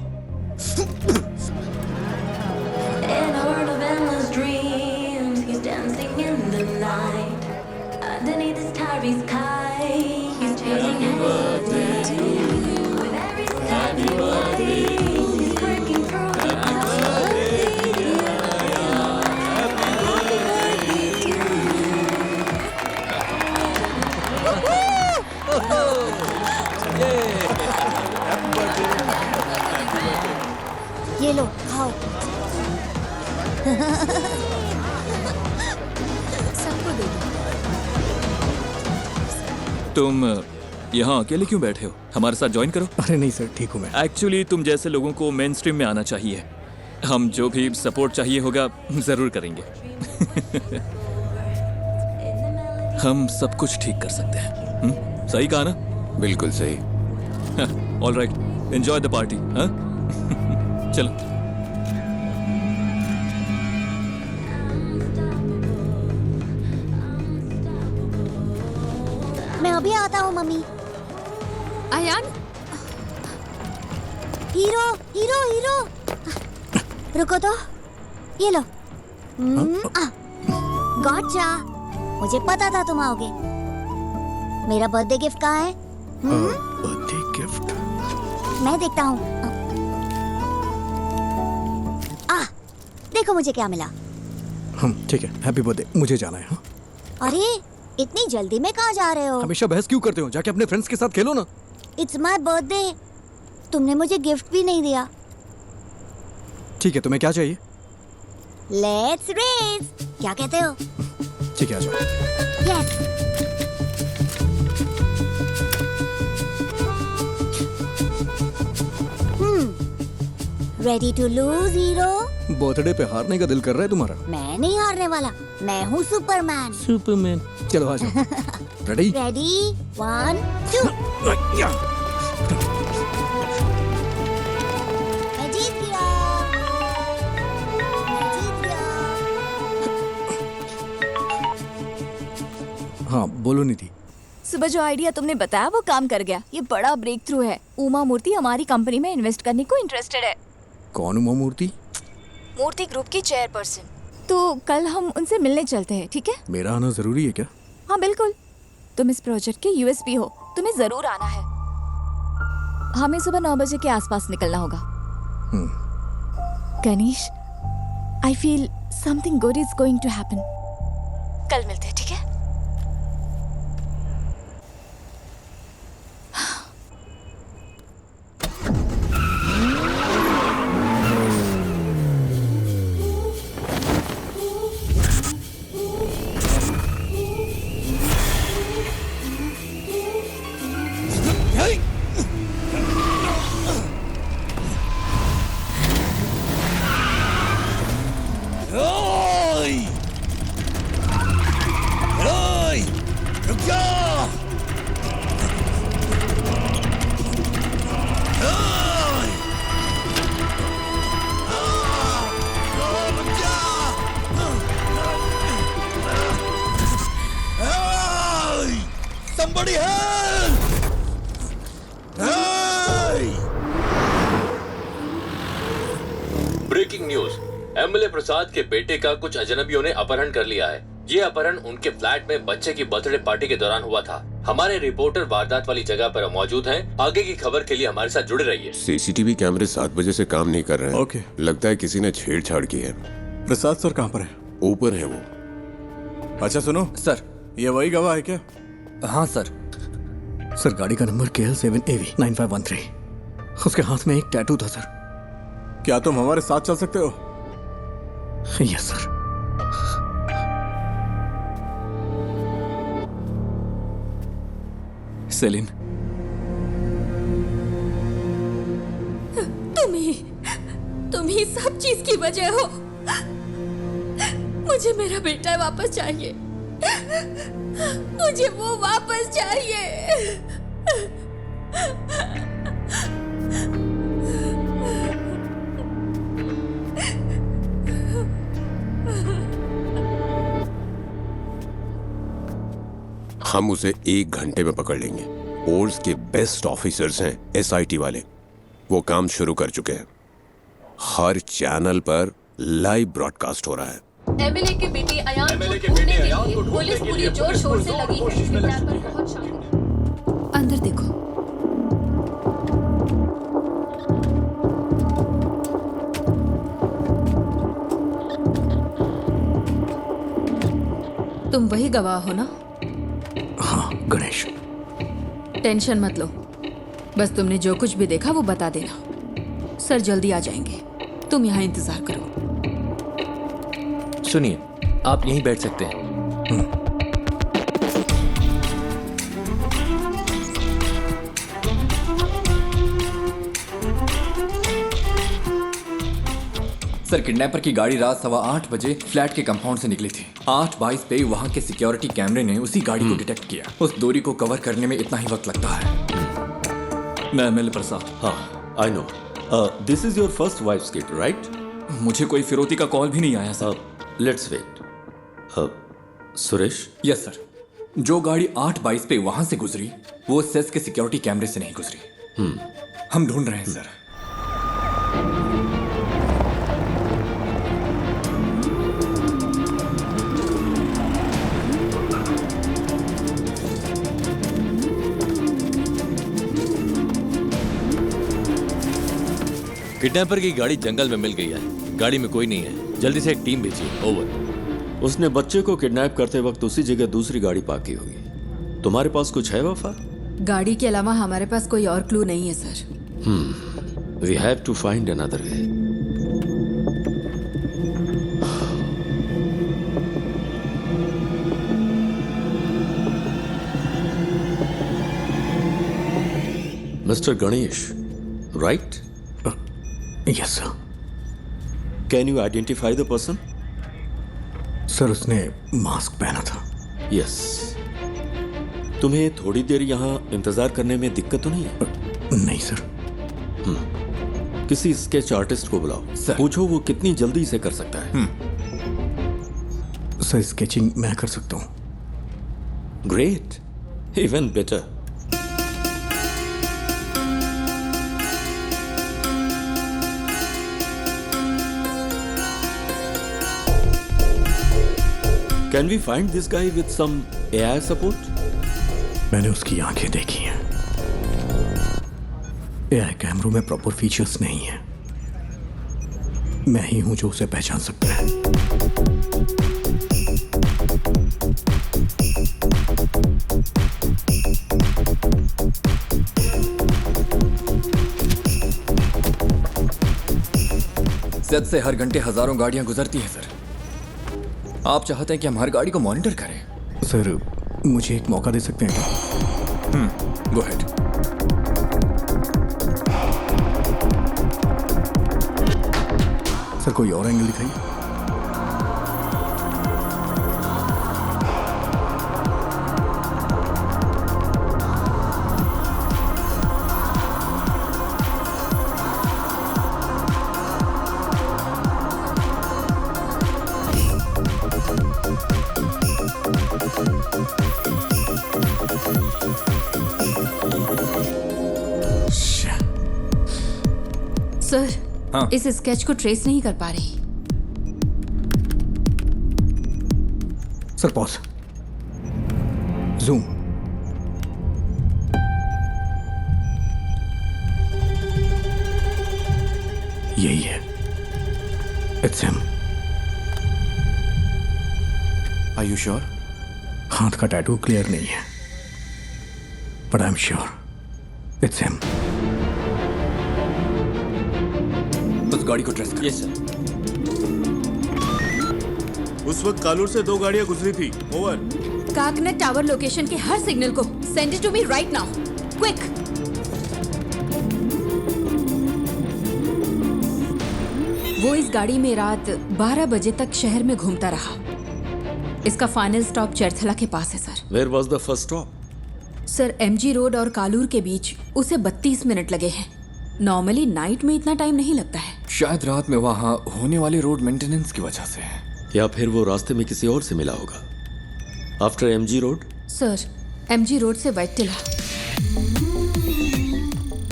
ये लो, खाओ। सबको दे दो। तुम यहाँ अकेले क्यों बैठे हो? हमारे साथ ज्वाइन करो। अरे नहीं सर, ठीक हूँ मैं। एक्चुअली तुम जैसे लोगों को मेन स्ट्रीम में आना चाहिए। हम जो भी सपोर्ट चाहिए होगा जरूर करेंगे। हम सब कुछ ठीक कर सकते हैं। सही कहा ना? बिल्कुल सही। All right, enjoy the party. चलो। अभी आता हूँ मम्मी। अयान, हीरो हीरो हीरो, रुको तो, ये लो। गॉटचा, मुझे पता था तुम आओगे। मेरा बर्थडे गिफ्ट कहाँ है? बर्थडे गिफ्ट मैं देखता हूँ। देखो मुझे क्या मिला। ठीक है, हैप्पी बर्थडे। मुझे जाना है। हाँ? अरे इतनी जल्दी में कहाँ जा रहे हो? हमेशा बहस क्यों करते हो? जाके अपने फ्रेंड्स के साथ खेलो ना। इट्स माय बर्थडे, तुमने मुझे गिफ्ट भी नहीं दिया। ठीक है, तुम्हें क्या चाहिए? लेट्स रेस, क्या कहते हो? ठीक है, आ जाओ। Yes. Ready to lose hero? Birthday पे हारने का दिल कर रहा है तुम्हारा? मैं नहीं हारने वाला, मैं हूँ सुपरमैन। सुपरमैन, चलो आ जाओ। रेडी? रेडी, 1 2। मैं जीत गया, मैं जीत गया। हाँ बोलो निधि। सुबह जो आइडिया तुमने बताया वो काम कर गया। ये बड़ा ब्रेक थ्रू है। उमा मूर्ति हमारी कंपनी में इन्वेस्ट करने को इंटरेस्टेड है। कौन उमा मूर्ति? मूर्ति ग्रुप की चेयरपर्सन। तो कल हम उनसे मिलने चलते हैं, ठीक है? मेरा आना जरूरी है क्या? हाँ बिल्कुल, तुम इस प्रोजेक्ट के यूएसपी हो, तुम्हें जरूर आना है। हमें सुबह 9 बजे के आसपास निकलना होगा। Ganesh, I feel something good is going to happen. कल मिलते हैं, ठीक है? ब्रेकिंग न्यूज, एमएलए प्रसाद के बेटे का कुछ अजनबियों ने अपहरण कर लिया है। ये अपहरण उनके फ्लैट में बच्चे की बर्थडे पार्टी के दौरान हुआ था। हमारे रिपोर्टर वारदात वाली जगह पर मौजूद हैं। आगे की खबर के लिए हमारे साथ जुड़े रहिए। सीसीटीवी कैमरे 7 बजे से काम नहीं कर रहे हैं। ओके। लगता है किसी ने छेड़छाड़ की है। प्रसाद सर कहाँ पर है? ऊपर है वो। अच्छा सुनो सर। ये वही गवाह है क्या? हाँ सर। सर गाड़ी का नंबर KL7AV 9513। उसके हाथ में एक टैटू था सर। क्या तुम हमारे साथ चल सकते हो? Yes sir. सेलिन, तुम ही सब चीज की वजह हो। मुझे मेरा बेटा वापस चाहिए, मुझे वो वापस चाहिए। हम उसे 1 घंटे में पकड़ लेंगे। ओल्ड्स के बेस्ट ऑफिसर्स हैं SIT वाले। वो काम शुरू कर चुके हैं। हर चैनल पर लाइव ब्रॉडकास्ट हो रहा है। एमएलए के बेटे अयान को ढूंढने के लिए पुलिस पूरी जोर शोर से लगी है। अंदर देखो। तुम वही गवाह हो ना? हाँ गणेश। टेंशन मत लो, बस तुमने जो कुछ भी देखा वो बता देना। सर जल्दी आ जाएंगे, तुम यहाँ इंतजार करो। सुनिए, आप यहीं बैठ सकते हैं। सर किडनैपर की गाड़ी रात 8:15 बजे फ्लैट के कंपाउंड से निकली थी। 8:22 पे वहां के सिक्योरिटी कैमरे ने उसी गाड़ी को डिटेक्ट किया। उस दूरी को कवर करने में इतना ही वक्त लगता है। मैं एमएलए प्रसाद। हाँ, I know. This is your first wife's kid, right? मुझे कोई फिरौती का कॉल भी नहीं आया sir. Let's wait. Suresh? Yes sir. जो गाड़ी 8:22 पे वहां से गुजरी वो सेस के सिक्योरिटी कैमरे से नहीं गुजरी। हम ढूंढ रहे हैं सर। किडनैपर की गाड़ी जंगल में मिल गई है। गाड़ी में कोई नहीं है। जल्दी से एक टीम भेजिए। ओवर। उसने बच्चे को किडनैप करते वक्त उसी जगह दूसरी गाड़ी पार्क की होगी। तुम्हारे पास कुछ है वफा? गाड़ी के अलावा हमारे पास कोई और क्लू नहीं है sir. We have to find another way. Mister Ganesh, right? Yes sir. Can you identify the person? Sir उसने मास्क पहना था। यस। तुम्हें थोड़ी देर यहाँ इंतजार करने में दिक्कत तो नहीं है? नहीं सर। किसी स्केच आर्टिस्ट को बुलाओ। सर। पूछो वो कितनी जल्दी से कर सकता है। सर स्केचिंग मैं कर सकता हूँ। Great, even better. Can we find this guy with some AI support? मैंने उसकी आंखें देखी हैं। AI कैमरों में प्रॉपर फीचर्स नहीं है। मैं ही हूं जो उसे पहचान सकता है। सेट से हर घंटे हजारों गाड़ियां गुजरती हैं सर। आप चाहते हैं कि हम हर गाड़ी को मॉनिटर करें? सर मुझे एक मौका दे सकते हैं क्या? Go ahead. सर कोई और एंगल दिखाइए। सर हाँ। इस स्केच को ट्रेस नहीं कर पा रही। Sir pause. जूम। यही है। It's him. Are you sure? हाथ का टैटू क्लियर नहीं है, but I am sure it's him. उस गाड़ी को ट्रेस कर। Yes sir. उस वक्त कालूर से 2 गाड़ियां गुजरी थी। ओवर। काकनेट टावर लोकेशन के हर सिग्नल को send it to me right now, quick. वो इस गाड़ी में रात 12 बजे तक शहर में घूमता रहा। इसका फाइनल स्टॉप चरथला के पास है sir. Where was the first stop? Sir MG road और कालूर के बीच उसे 32 मिनट लगे हैं। नॉर्मली नाइट में इतना टाइम नहीं लगता है। शायद रात में वहां होने वाले रोड मेंटेनेंस की वजह से है। या फिर वो रास्ते में किसी और से मिला होगा। After MG road? Sir MG road से वैटिला,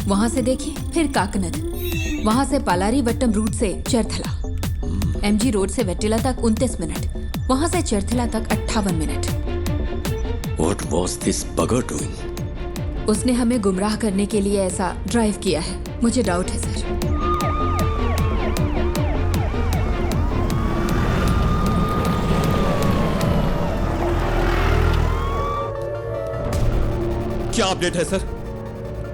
वहां से देखिए, फिर काकनद, वहां से पालारी वट्टम रूट से चरथला। एमजी रोड से वैटिला तक 29 मिनट, वहां से चरथला तक 58 minute. What was this bugger doing? उसने हमें गुमराह करने के लिए ऐसा ड्राइव किया है। मुझे डाउट है सर। क्या अपडेट है सर?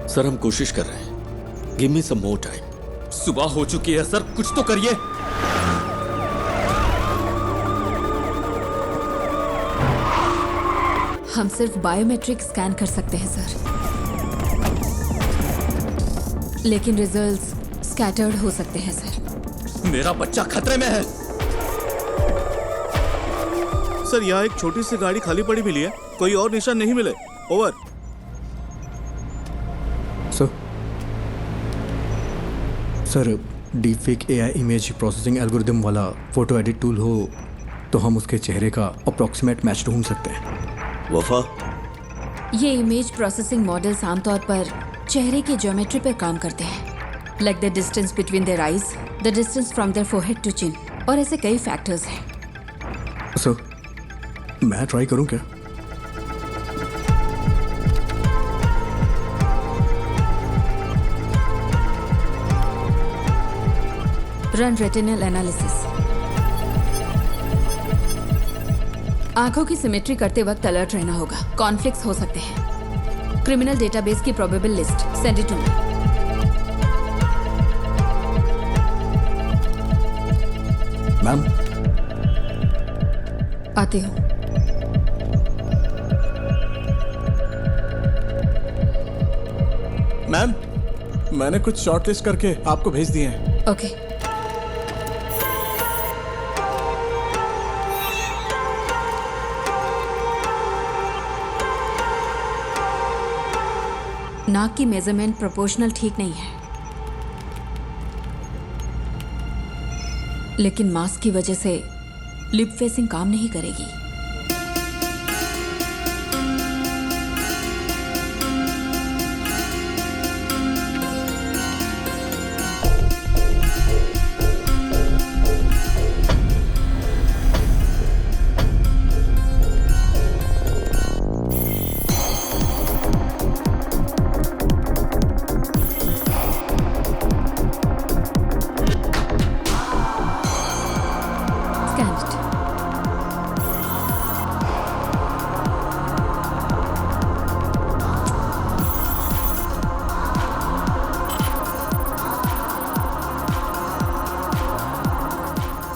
सर हम कोशिश कर रहे हैं। गिव मी सम मोर टाइम। सुबह हो चुकी है सर, कुछ तो करिए। हम सिर्फ बायोमेट्रिक स्कैन कर सकते हैं सर, लेकिन रिजल्ट्स स्कैटर्ड हो सकते हैं सर। मेरा बच्चा खतरे में है। सर यहाँ एक छोटी सी गाड़ी खाली पड़ी मिली है, कोई और निशान नहीं मिले। Over. Sir deepfake AI image processing algorithm वाला फोटो एडिट टूल हो तो हम उसके चेहरे का अप्रॉक्सीमेट मैच ढूंढ सकते हैं। वफा, ये इमेज प्रोसेसिंग मॉडल्स आमतौर पर चेहरे की ज्योमेट्री पर काम करते हैं, like the distance between their eyes, the distance from their forehead to chin, और ऐसे कई फैक्टर्स हैं। सर, मैं ट्राई करूं क्या? Run retinal analysis. आंखों की सिमेट्री करते वक्त अलर्ट रहना होगा, कॉन्फ्लिक्ट्स हो सकते हैं। क्रिमिनल डेटाबेस की probable list send it to me. Ma'am, आती हूँ। मैम, मैंने कुछ शॉर्टलिस्ट करके आपको भेज दिए हैं। ओके। नाक की मेजरमेंट प्रोपोर्शनल ठीक नहीं है, लेकिन मास्क की वजह से लिप फेसिंग काम नहीं करेगी।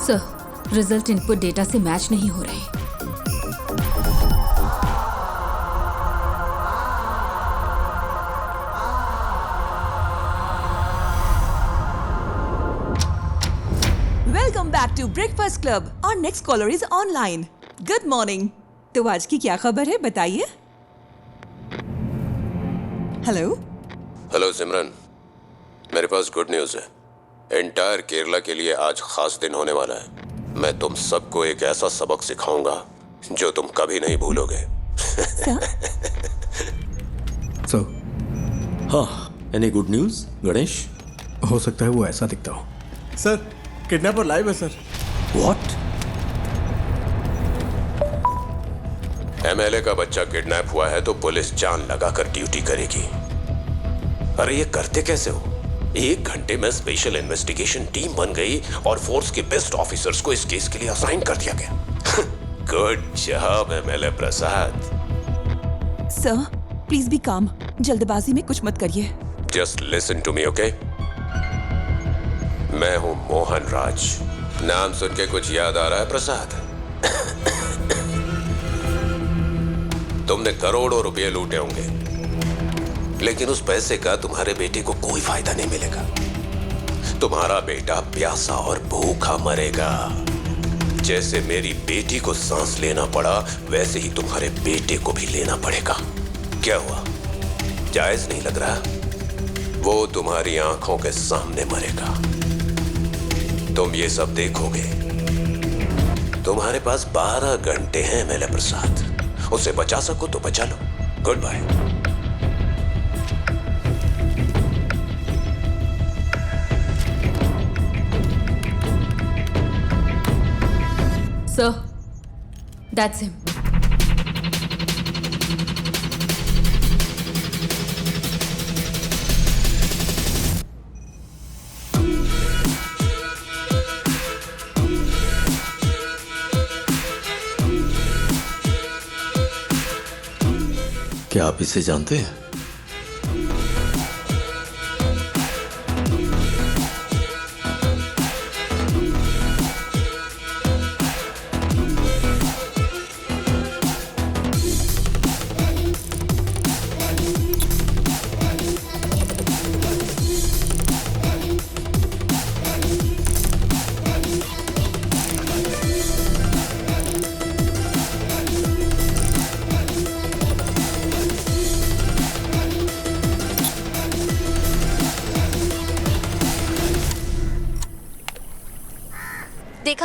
सर, रिजल्ट इनपुट डेटा से मैच नहीं हो रहे। Welcome back to breakfast club. और next caller is online. Good morning. तो आज की क्या खबर है, बताइए। हेलो। हेलो सिमरन, मेरे पास गुड न्यूज़ है। एंटायर केरला के लिए आज खास दिन होने वाला है। मैं तुम सबको एक ऐसा सबक सिखाऊंगा जो तुम कभी नहीं भूलोगे। सर, हाँ, एनी गुड न्यूज़ गणेश? हो सकता है वो ऐसा दिखता हो। सर, किडनैपर लाइव है सर। व्हाट? एमएलए का बच्चा किडनैप हुआ है तो पुलिस जान लगाकर ड्यूटी करेगी। अरे ये करते कैसे हो? 1 घंटे में स्पेशल इन्वेस्टिगेशन टीम बन गई और फोर्स के बेस्ट ऑफिसर्स को इस केस के लिए असाइन कर दिया गया। Good job MLA Prasad. Sir, please be calm. जल्दबाजी में कुछ मत करिए। Just listen to me, okay? मैं हूं मोहन राज। नाम सुन के कुछ याद आ रहा है प्रसाद? तुमने करोड़ों रुपए लूटे होंगे, लेकिन उस पैसे का तुम्हारे बेटे को कोई फायदा नहीं मिलेगा। तुम्हारा बेटा प्यासा और भूखा मरेगा। जैसे मेरी बेटी को सांस लेना पड़ा, वैसे ही तुम्हारे बेटे को भी लेना पड़ेगा। क्या हुआ, जायज नहीं लग रहा? वो तुम्हारी आंखों के सामने मरेगा, तुम ये सब देखोगे। तुम्हारे पास 12 घंटे हैं एमएलए प्रसाद। उसे बचा सको तो बचा लो। Goodbye. Sir, that's him. क्या आप इसे जानते हैं?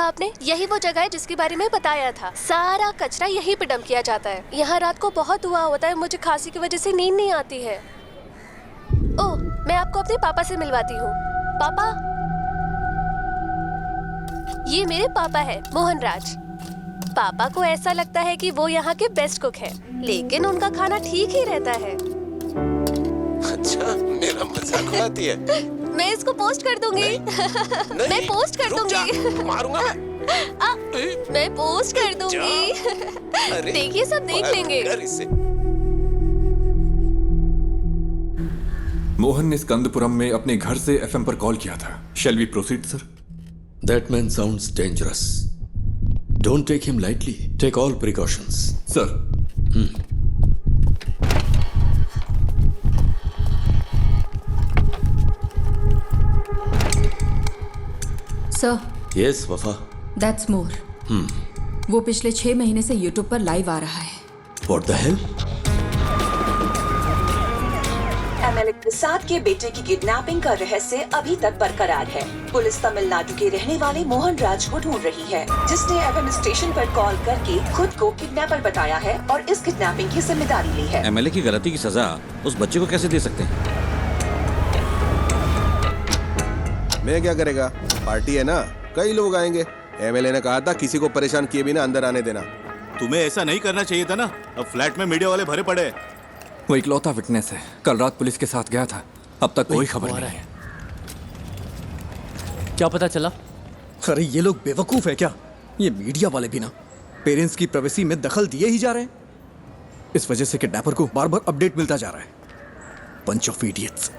आपने? यही वो जगह है जिसके बारे में बताया था। सारा कचरा यहीं पे डंप किया जाता है। यहाँ रात को बहुत धुआं होता है, मुझे खांसी की वजह से नींद नहीं आती है। ओह, मैं आपको अपने पापा से मिलवाती हूँ। पापा, ये मेरे पापा है, मोहन राज। पापा को ऐसा लगता है कि वो यहाँ के बेस्ट कुक है, लेकिन उनका खाना ठीक ही रहता है। अच्छा, मेरा मजाक उड़ाती है। मैं इसको पोस्ट कर दूंगी। मैं पोस्ट कर दूंगी। मारूंगा मैं। मैं पोस्ट कर दूंगी। देखिए, सब देख लेंगे। मोहन ने स्कंदपुरम में अपने घर से एफएम पर कॉल किया था। Shall we proceed sir? That man sounds dangerous. Don't take him lightly. Take all precautions. Sir. Sir. Yes, वफा. That's more. वो पिछले 6 महीने से YouTube पर लाइव आ रहा है। What the hell? एमएलए प्रसाद के बेटे की किडनैपिंग का रहस्य अभी तक बरकरार है। पुलिस तमिलनाडु के रहने वाले मोहन राज को ढूंढ रही है, जिसने एफएम स्टेशन पर कॉल करके खुद को किडनैपर बताया है और इस किडनैपिंग की जिम्मेदारी ली है। एमएलए की गलती की सजा उस बच्चे को कैसे दे सकते हैं? मैं क्या करेगा, पार्टी है ना, कई लोग आएंगे। एमएलए ने कहा था किसी को परेशान किए बिना अंदर आने देना। तुम्हें ऐसा नहीं करना चाहिए था ना। अब फ्लैट में मीडिया वाले भरे पड़े। वो इकलौता विटनेस है, कल रात पुलिस के साथ गया था, अब तक कोई खबर नहीं है। क्या पता चला? अरे ये लोग बेवकूफ है क्या? ये मीडिया वाले भी ना पेरेंट्स की प्राइवेसी में दखल दिए ही जा रहे हैं। इस वजह से किडनैपर को बार बार अपडेट मिलता जा रहा है। Bunch of idiots.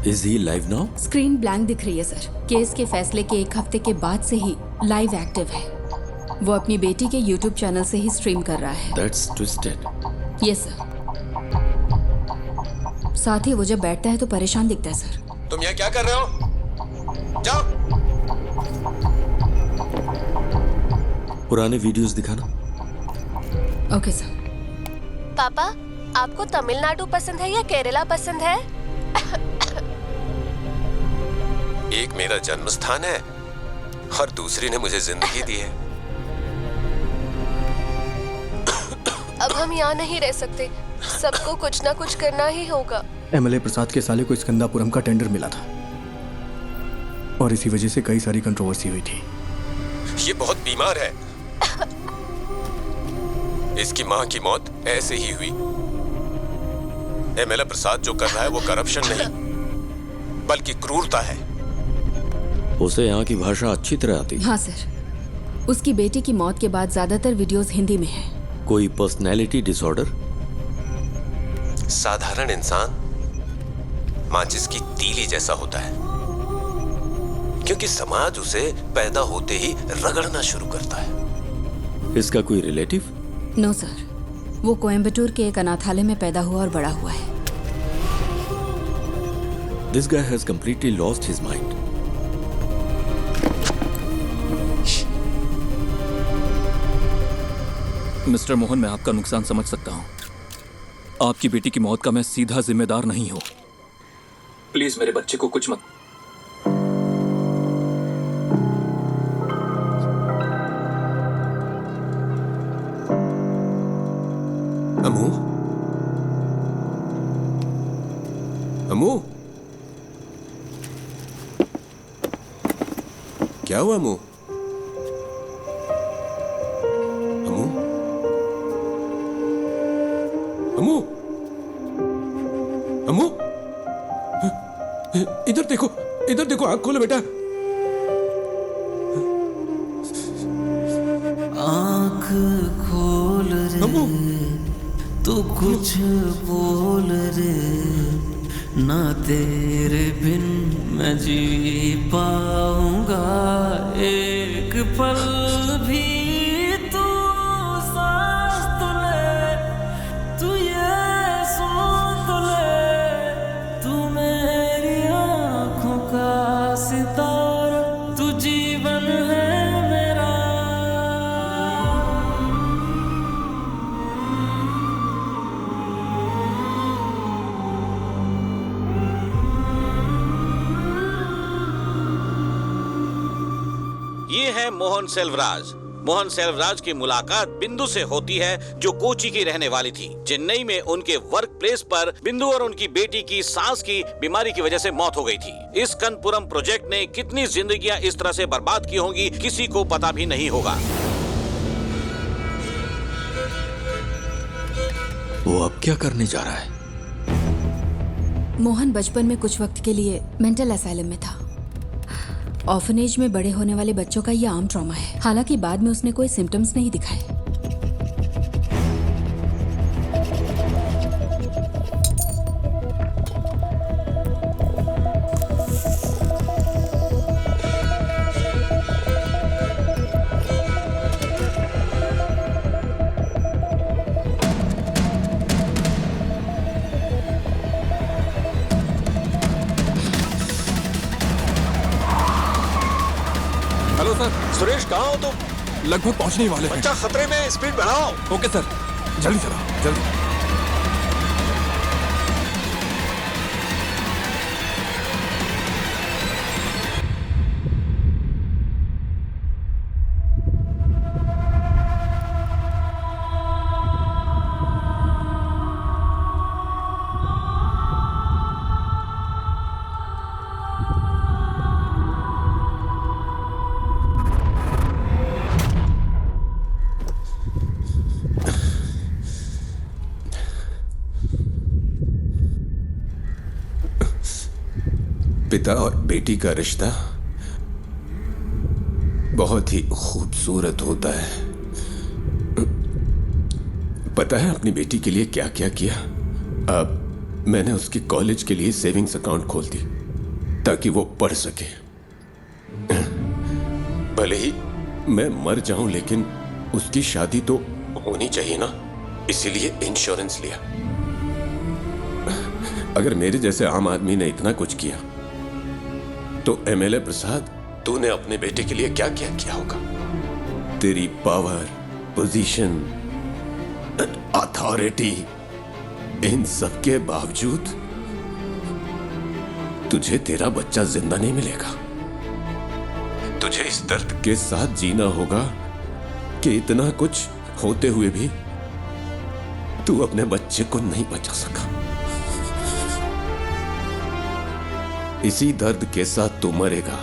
Is he live now? Screen blank दिख रही है सर। केस के फैसले के 1 हफ्ते के बाद से ही लाइव एक्टिव है। वो अपनी बेटी के YouTube चैनल से ही स्ट्रीम कर रहा है। That's twisted. Yes sir. साथ ही वो जब बैठता है तो परेशान दिखता है सर। तुम यहाँ क्या कर रहे हो? जाओ। पुराने वीडियोस दिखाना। Okay sir. पापा, आपको तमिलनाडु पसंद है या केरला पसंद है? एक मेरा जन्म स्थान है और दूसरी ने मुझे जिंदगी दी है। अब हम यहाँ नहीं रह सकते, सबको कुछ ना कुछ करना ही होगा। एमएलए प्रसाद के साले को स्कंदापुरम का टेंडर मिला था और इसी वजह से कई सारी कंट्रोवर्सी हुई थी। ये बहुत बीमार है। इसकी माँ की मौत ऐसे ही हुई। एमएलए प्रसाद जो कर रहा है वो करप्शन नहीं बल्कि क्रूरता है। उसे यहाँ की भाषा अच्छी तरह आती है। हाँ सर। उसकी बेटी की मौत के बाद ज्यादातर वीडियोस हिंदी में हैं। कोई पर्सनैलिटी डिसऑर्डर? साधारण इंसान माचिस की तीली जैसा होता है, क्योंकि समाज उसे पैदा होते ही रगड़ना शुरू करता है। इसका कोई रिलेटिव? नो सर, वो कोयम्बटूर के एक अनाथालय में पैदा हुआ और बड़ा हुआ है। This guy has completely lost his mind. Mister Mohan, मैं आपका नुकसान समझ सकता हूँ। आपकी बेटी की मौत का मैं सीधा जिम्मेदार नहीं हूँ। प्लीज मेरे बच्चे को कुछ मत। अमू, अमू, क्या हुआ अमू? अमू, अमू, अमू, इधर देखो, इधर देखो, आँख खोलो बेटा। आँख खोल रे, तू कुछ बोल रे, ना तेरे बिन मैं जी पाऊंगा एक पल भी। तू सांस तो ले, तू ये सुन तो ले, तू मेरी आँखों का सितारा, तू जीवन है मेरा। ये है मोहन सेल्वराज। मोहन सेल्वराज की मुलाकात बिंदु से होती है, जो कोची की रहने वाली थी। चेन्नई में उनके वर्क प्लेस पर बिंदु और उनकी बेटी की सांस की बीमारी की वजह से मौत हो गई थी। इस कनपुरम प्रोजेक्ट ने कितनी जिंदगियां इस तरह से बर्बाद की होंगी, किसी को पता भी नहीं होगा। वो अब क्या करने जा रहा है? मोहन बचपन में कुछ वक्त के लिए मेंटल असाइलम में था। ऑर्फनेज में बड़े होने वाले बच्चों का यह आम ट्रॉमा है। हालांकि बाद में उसने कोई सिम्टम्स नहीं दिखाए। Hello sir. सुरेश कहाँ हो तुम? लगभग पहुंचने ही वाले हैं। बच्चा खतरे में, स्पीड बढ़ाओ। ओके सर, जल्दी चलो, जल्दी। पिता और बेटी का रिश्ता बहुत ही खूबसूरत होता है। पता है आपने बेटी के लिए क्या क्या किया? अब मैंने उसकी कॉलेज के लिए सेविंग्स अकाउंट खोल दी ताकि वो पढ़ सके। भले ही मैं मर जाऊं, लेकिन उसकी शादी तो होनी चाहिए ना, इसीलिए इंश्योरेंस लिया। अगर मेरे जैसे आम आदमी ने इतना कुछ किया तो एमएलए प्रसाद, तूने अपने बेटे के लिए क्या क्या किया होगा? तेरी पावर, पोजीशन, अथॉरिटी, इन सब के बावजूद तुझे तेरा बच्चा जिंदा नहीं मिलेगा। तुझे इस दर्द के साथ जीना होगा कि इतना कुछ होते हुए भी तू अपने बच्चे को नहीं बचा सका। इसी दर्द के साथ तू मरेगा।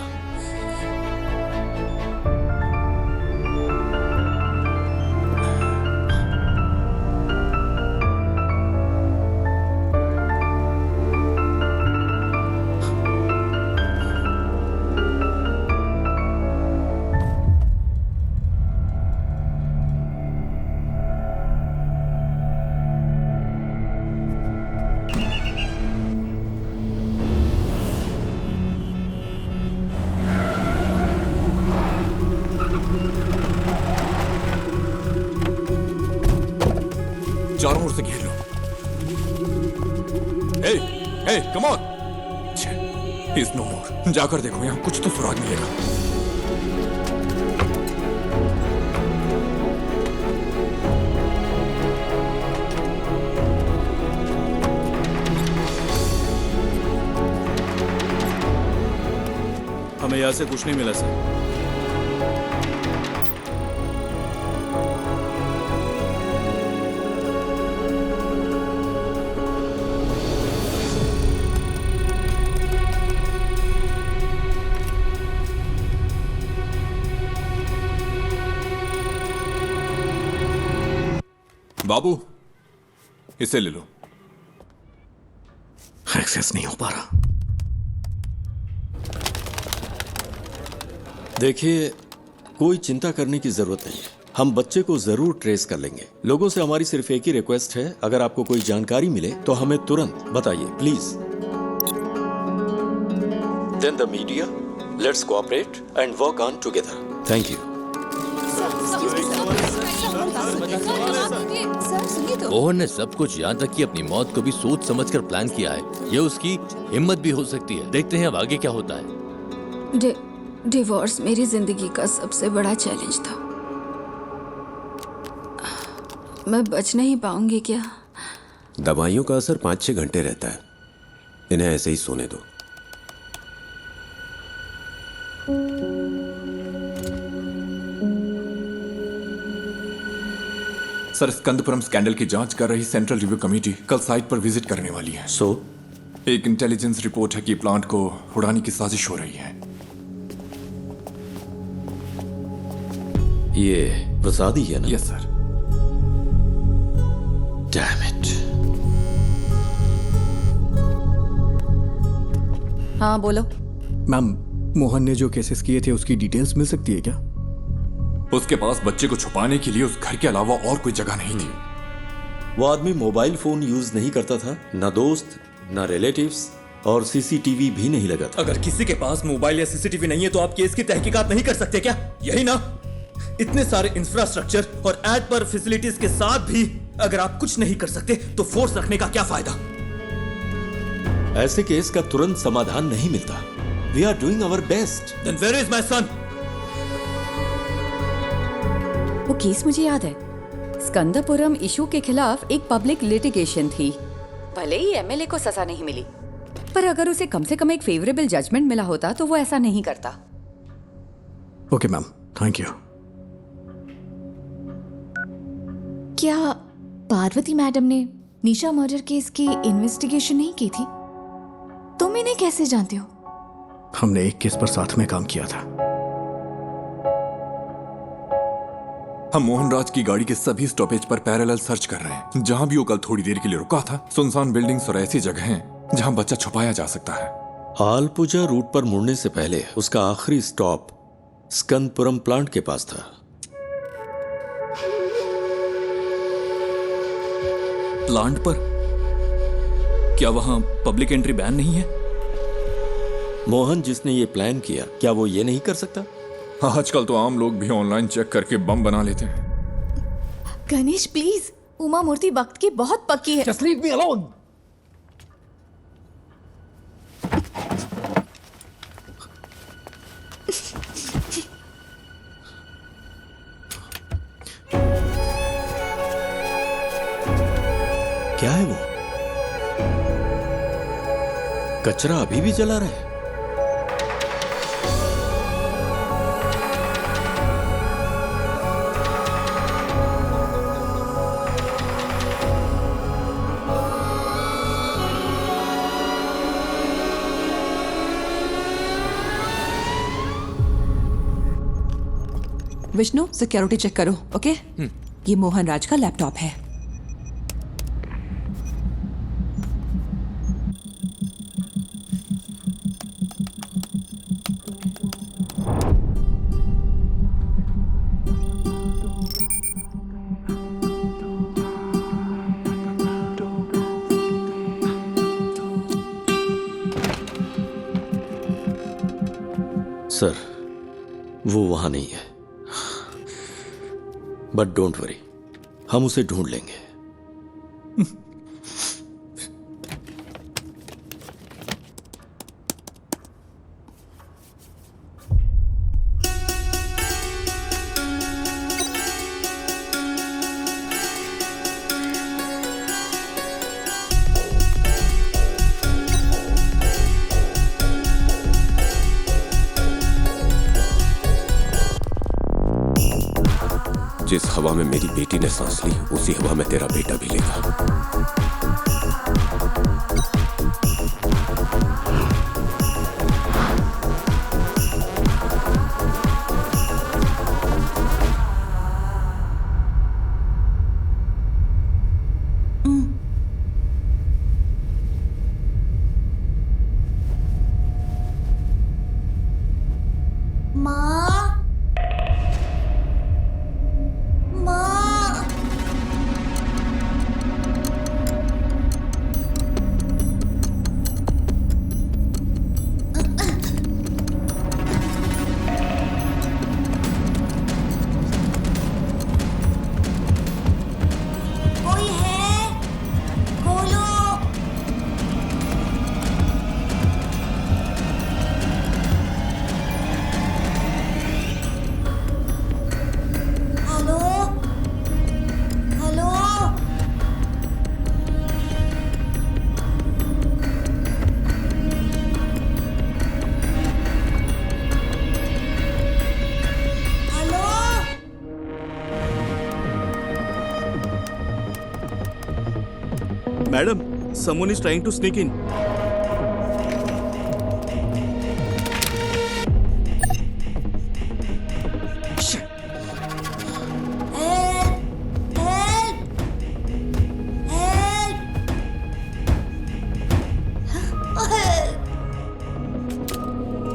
चारों ओर से घेर लो। हे, हे, कम ऑन। इज नो मोर। जाकर देखो, यहाँ कुछ तो सुराग मिलेगा। हमें यहाँ से कुछ नहीं मिला सर। बाबू, इसे ले लो। एक्सेस नहीं हो पा रहा। देखिए, कोई चिंता करने की जरूरत नहीं है। हम बच्चे को जरूर ट्रेस कर लेंगे। लोगों से हमारी सिर्फ एक ही रिक्वेस्ट है, अगर आपको कोई जानकारी मिले तो हमें तुरंत बताइए, please. Then the media, let's cooperate and work on together. Thank you. Mohan ने सब कुछ, यहाँ तक कि अपनी मौत को भी सोच समझकर प्लान किया है। ये उसकी हिम्मत भी हो सकती है। देखते हैं अब आगे क्या होता है। डिवोर्स मेरी जिंदगी का सबसे बड़ा चैलेंज था। मैं बच नहीं पाऊंगी क्या? दवाइयों का असर 5-6 घंटे रहता है। इन्हें ऐसे ही सोने दो। सर, स्कंदपुरम स्कैंडल की जांच कर रही सेंट्रल रिव्यू कमेटी कल साइट पर विजिट करने वाली है। एक इंटेलिजेंस रिपोर्ट है कि प्लांट को उड़ाने की साजिश हो रही है। ये प्रसाद ही है ना? Yes sir. Damn it. हाँ बोलो। मैम, मोहन ने जो केसेस किए थे उसकी डिटेल्स मिल सकती है क्या? उसके पास बच्चे को छुपाने के लिए उस घर के अलावा और कोई जगह नहीं थी। वो आदमी मोबाइल फोन यूज नहीं करता था, ना दोस्त ना रिलेटिव्स, और सीसीटीवी भी नहीं लगा था। अगर किसी के पास मोबाइल या सीसीटीवी नहीं है तो आप केस की तहकीकात नहीं कर सकते क्या? यही ना? इतने सारे इंफ्रास्ट्रक्चर और एड पर फैसिलिटीज के साथ भी अगर आप कुछ नहीं कर सकते तो फोर्स रखने का क्या फायदा? ऐसे केस का तुरंत समाधान नहीं मिलता। We are doing our best. Then where is my son? वो केस मुझे याद है। स्कंदपुरम इशू के खिलाफ एक पब्लिक लिटिगेशन थी। भले ही एमएलए को सजा नहीं मिली, पर अगर उसे कम से कम एक फेवरेबल जजमेंट मिला होता तो वो ऐसा नहीं करता। Okay ma'am, thank you. क्या पार्वती मैडम ने निशा मर्डर केस की इन्वेस्टिगेशन नहीं की थी? तुम इन्हें कैसे जानते हो? हमने एक केस पर साथ में काम किया था। हम मोहनराज की गाड़ी के सभी स्टॉपेज पर पैरेलल सर्च कर रहे हैं। जहां भी वो कल थोड़ी देर के लिए रुका था, सुनसान बिल्डिंग्स और ऐसी जगह हैं जहां बच्चा छुपाया जा सकता है। आलपुजा रूट पर मुड़ने से पहले उसका आखिरी स्टॉप स्कंदपुरम प्लांट के पास था। प्लांट पर? क्या वहां पब्लिक एंट्री बैन नहीं है? मोहन जिसने ये प्लान किया, क्या वो ये नहीं कर सकता? आजकल तो आम लोग भी ऑनलाइन चेक करके बम बना लेते हैं। गणेश प्लीज, उमा मूर्ति वक्त की बहुत पक्की है। Just leave me alone. क्या है वो? कचरा अभी भी जला रहा है। विष्णु, सिक्योरिटी चेक करो। ओके? ये मोहन राज का लैपटॉप है। सर, वो वहां नहीं है, बट डोंट वरी, हम उसे ढूंढ लेंगे। जिस हवा में मेरी बेटी ने सांस ली, उसी हवा में तेरा बेटा भी लेगा। Madam, someone is trying to sneak in.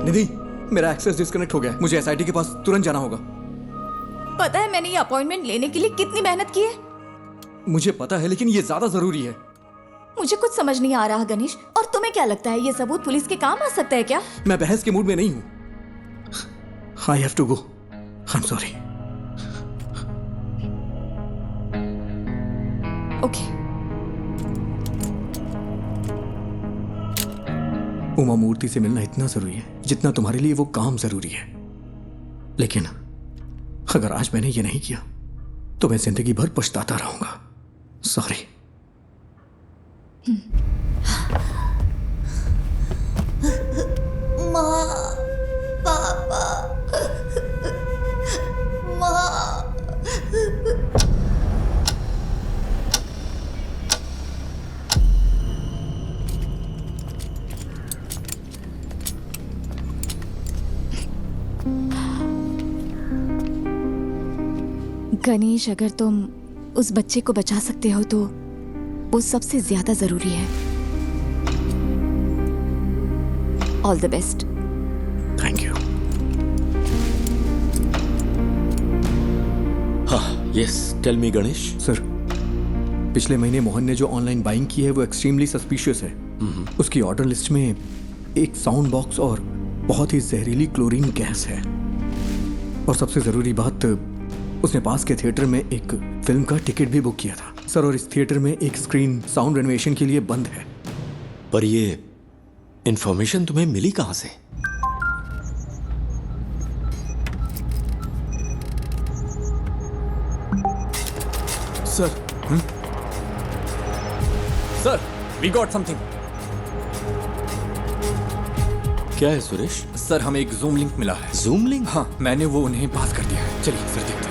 निधि, मेरा एक्सेस डिस्कनेक्ट हो गया है। मुझे एसआईटी के पास तुरंत जाना होगा। पता है मैंने ये अपॉइंटमेंट लेने के लिए कितनी मेहनत की है? मुझे पता है, लेकिन ये ज्यादा जरूरी है। मुझे कुछ समझ नहीं आ रहा गणेश। और तुम्हें क्या लगता है ये सबूत पुलिस के काम आ सकता है क्या? मैं बहस के मूड में नहीं हूं। I have to go. I am sorry. Okay. Uma Murthy से मिलना इतना जरूरी है जितना तुम्हारे लिए वो काम जरूरी है। लेकिन अगर आज मैंने ये नहीं किया तो मैं जिंदगी भर पछताता रहूंगा। सॉरी। माँ, पापा, माँ। गणेश, अगर तुम उस बच्चे को बचा सकते हो तो वो सबसे ज्यादा जरूरी है। All the best. Thank you. हाँ, yes, tell me Ganesh. Sir, पिछले महीने मोहन ने जो ऑनलाइन बाइंग की है वो एक्सट्रीमली सस्पिशियस है। उसकी ऑर्डर लिस्ट में एक साउंड बॉक्स और बहुत ही जहरीली क्लोरीन गैस है। और सबसे जरूरी बात, उसने पास के थिएटर में एक फिल्म का टिकट भी बुक किया था सर। और इस थिएटर में एक स्क्रीन साउंड रेनोवेशन के लिए बंद है। पर ये इंफॉर्मेशन तुम्हें मिली कहां से? Sir, sir, we got something. क्या है सुरेश? सर, हमें एक जूम लिंक मिला है। Zoom link? हाँ, मैंने वो उन्हें पास कर दिया है। चलिए सर, देखते हैं।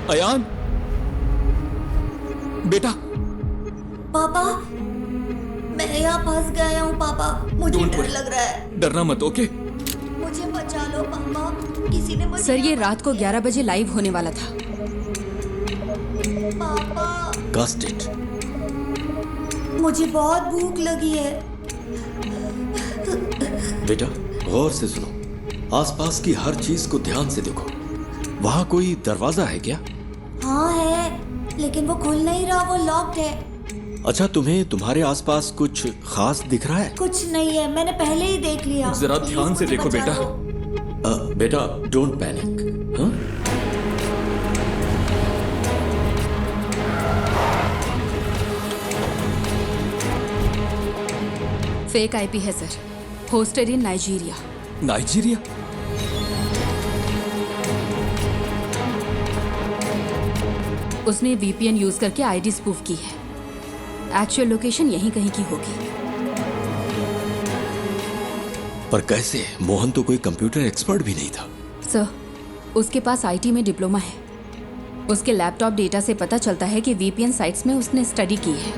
अयान, बेटा। पापा, मैं यहाँ फंस गया हूँ पापा। मुझे Don't डर worry. लग रहा है। डरना मत, ओके? मुझे बचा लो पापा। किसी ने मुझे सर, ये रात को 11 बजे लाइव होने वाला था। पापा, कास्ट इट। मुझे बहुत भूख लगी है। बेटा, गौर से सुनो। आसपास की हर चीज को ध्यान से देखो। वहां कोई दरवाजा है क्या? हाँ है, लेकिन वो खुल नहीं रहा, वो लॉक्ड है। अच्छा, तुम्हें तुम्हारे आसपास कुछ खास दिख रहा है? कुछ नहीं है, मैंने पहले ही देख लिया। जरा ध्यान से मुझे देखो बचा बेटा। लो। बेटा, डोंट पैनिक। हाँ? फेक आईपी है सर। होस्टेड इन नाइजीरिया। नाइजीरिया? उसने वीपीएन यूज करके आईडी स्पूफ की है। एक्चुअल लोकेशन यहीं कहीं की होगी। पर कैसे? मोहन तो कोई कंप्यूटर एक्सपर्ट भी नहीं था। सर, उसके पास आईटी में डिप्लोमा है। उसके लैपटॉप डेटा से पता चलता है कि वीपीएन साइट्स में उसने स्टडी की है।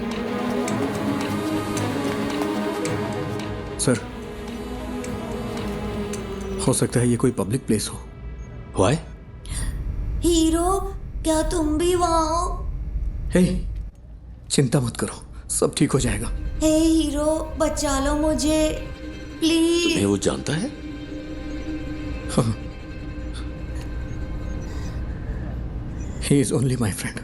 सर, हो सकता है ये कोई पब्लिक प्लेस हो। व्हाई? हीरो, क्या तुम भी वहाँ हो? हे, चिंता मत करो, सब ठीक हो जाएगा। हे हीरो, बचा लो मुझे प्लीज। तुम्हें वो जानता है? हाँ। He is only my friend.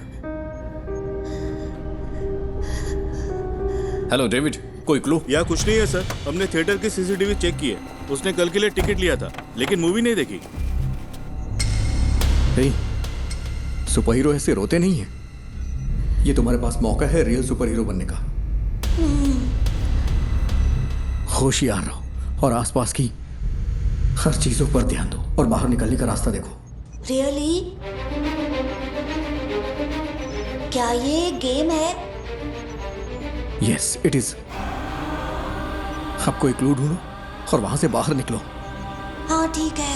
Hello David, कोई क्लू? या कुछ नहीं है सर। हमने थिएटर की सीसीटीवी चेक की है। उसने कल के लिए टिकट लिया था लेकिन मूवी नहीं देखी। हे, सुपर हीरो ऐसे रोते नहीं है। ये तुम्हारे पास मौका है रियल सुपर हीरो बनने का। होशियार रहो और आसपास की हर चीजों पर ध्यान दो और बाहर निकलने का रास्ता देखो। रियली? क्या ये गेम है? Yes, it is. अब कोई क्लू ढूंढो और वहां से बाहर निकलो। हाँ ठीक है।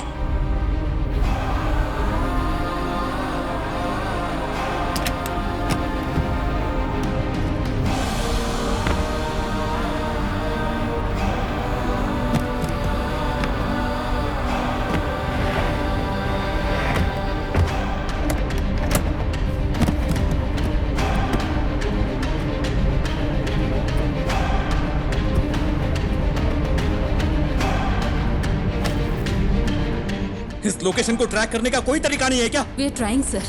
लोकेशन को ट्रैक करने का कोई तरीका नहीं है क्या? We are trying sir,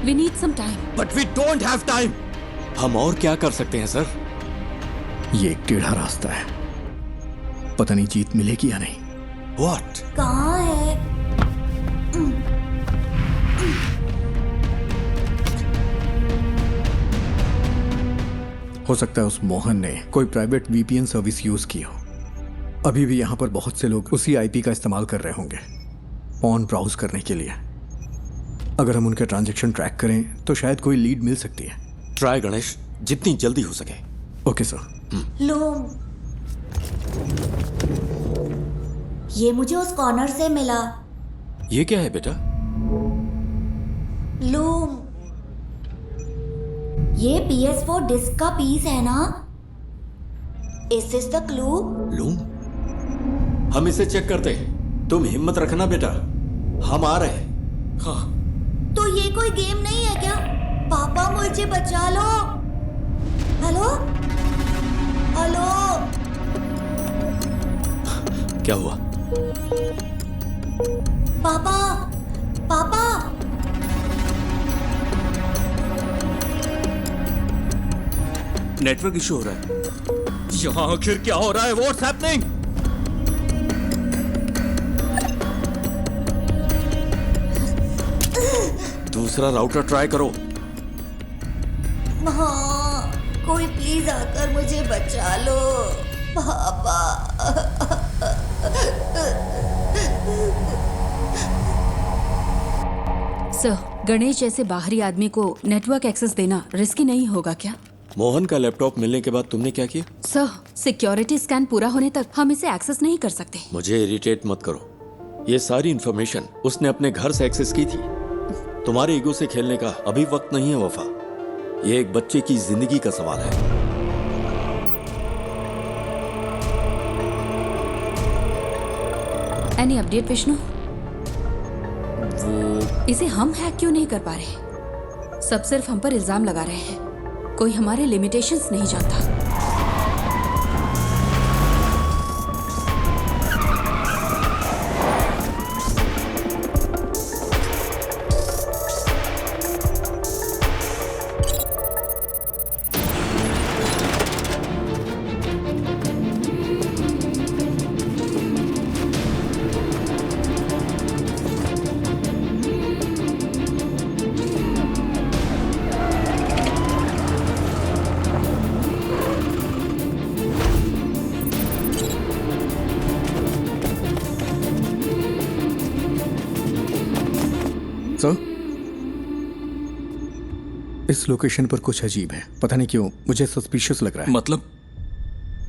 we need some time. But we don't have time. हम और क्या कर सकते हैं सर? ये एक टेढ़ा रास्ता है, पता नहीं जीत मिलेगी या नहीं। What? कहाँ है? हो सकता है उस मोहन ने कोई प्राइवेट वीपीएन सर्विस यूज की हो। अभी भी यहाँ पर बहुत से लोग उसी आईपी का इस्तेमाल कर रहे होंगे पॉन ब्राउज करने के लिए। अगर हम उनके ट्रांजैक्शन ट्रैक करें तो शायद कोई लीड मिल सकती है। ट्राई गणेश, जितनी जल्दी हो सके। Okay sir. लूम, ये मुझे उस कॉर्नर से मिला। ये क्या है बेटा? लूम, ये PS4 डिस्क का पीस है ना? Is this the clue? Loom, हम इसे चेक करते हैं। तुम हिम्मत रखना बेटा, हम आ रहे हैं। हाँ। तो ये कोई गेम नहीं है क्या? पापा मुझे बचा लो। हेलो हेलो, क्या हुआ? पापा पापा, नेटवर्क इशू हो रहा है। यहाँ आखिर क्या हो रहा है? What's happening? दूसरा राउटर ट्राई करो। हाँ, कोई प्लीज आकर मुझे बचा लो पापा। सर, गणेश जैसे बाहरी आदमी को नेटवर्क एक्सेस देना रिस्की नहीं होगा क्या? मोहन का लैपटॉप मिलने के बाद तुमने क्या किया? सर, सिक्योरिटी स्कैन पूरा होने तक हम इसे एक्सेस नहीं कर सकते। मुझे इरिटेट मत करो। ये सारी इंफॉर्मेशन उसने अपने घर से एक्सेस की थी। तुम्हारे ईगो से खेलने का अभी वक्त नहीं है वफा। ये एक बच्चे की जिंदगी का सवाल है। Any update Vishnu? वो इसे हम हैक क्यों नहीं कर पा रहे? सब सिर्फ हम पर इल्जाम लगा रहे हैं। कोई हमारे लिमिटेशंस नहीं जानता। सर, इस लोकेशन पर कुछ अजीब है। पता नहीं क्यों मुझे सस्पिशियस लग रहा है। मतलब?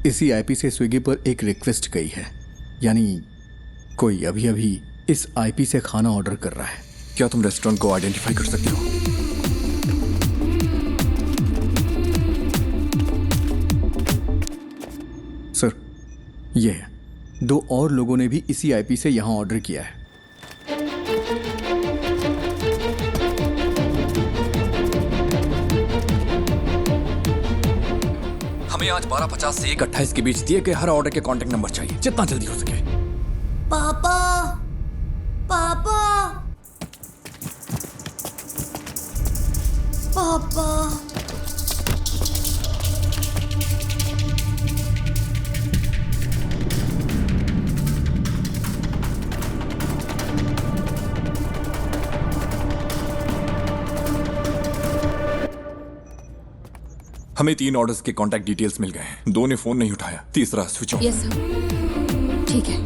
इसी आईपी से स्विगी पर एक रिक्वेस्ट गई है, यानी कोई अभी अभी इस आईपी से खाना ऑर्डर कर रहा है। क्या तुम रेस्टोरेंट को आइडेंटिफाई कर सकते हो? सर, ये है। 2 और लोगों ने भी इसी आईपी से यहां ऑर्डर किया है। हमें आज 12:50 से 1:28 के बीच दिए गए हर ऑर्डर के कांटेक्ट नंबर चाहिए, जितना जल्दी हो सके। पापा पापा पापा, हमें 3 ऑर्डर्स के कांटेक्ट डिटेल्स मिल गए हैं। 2 ने फोन नहीं उठाया, तीसरा स्विच ऑफ। यस सर, ठीक है।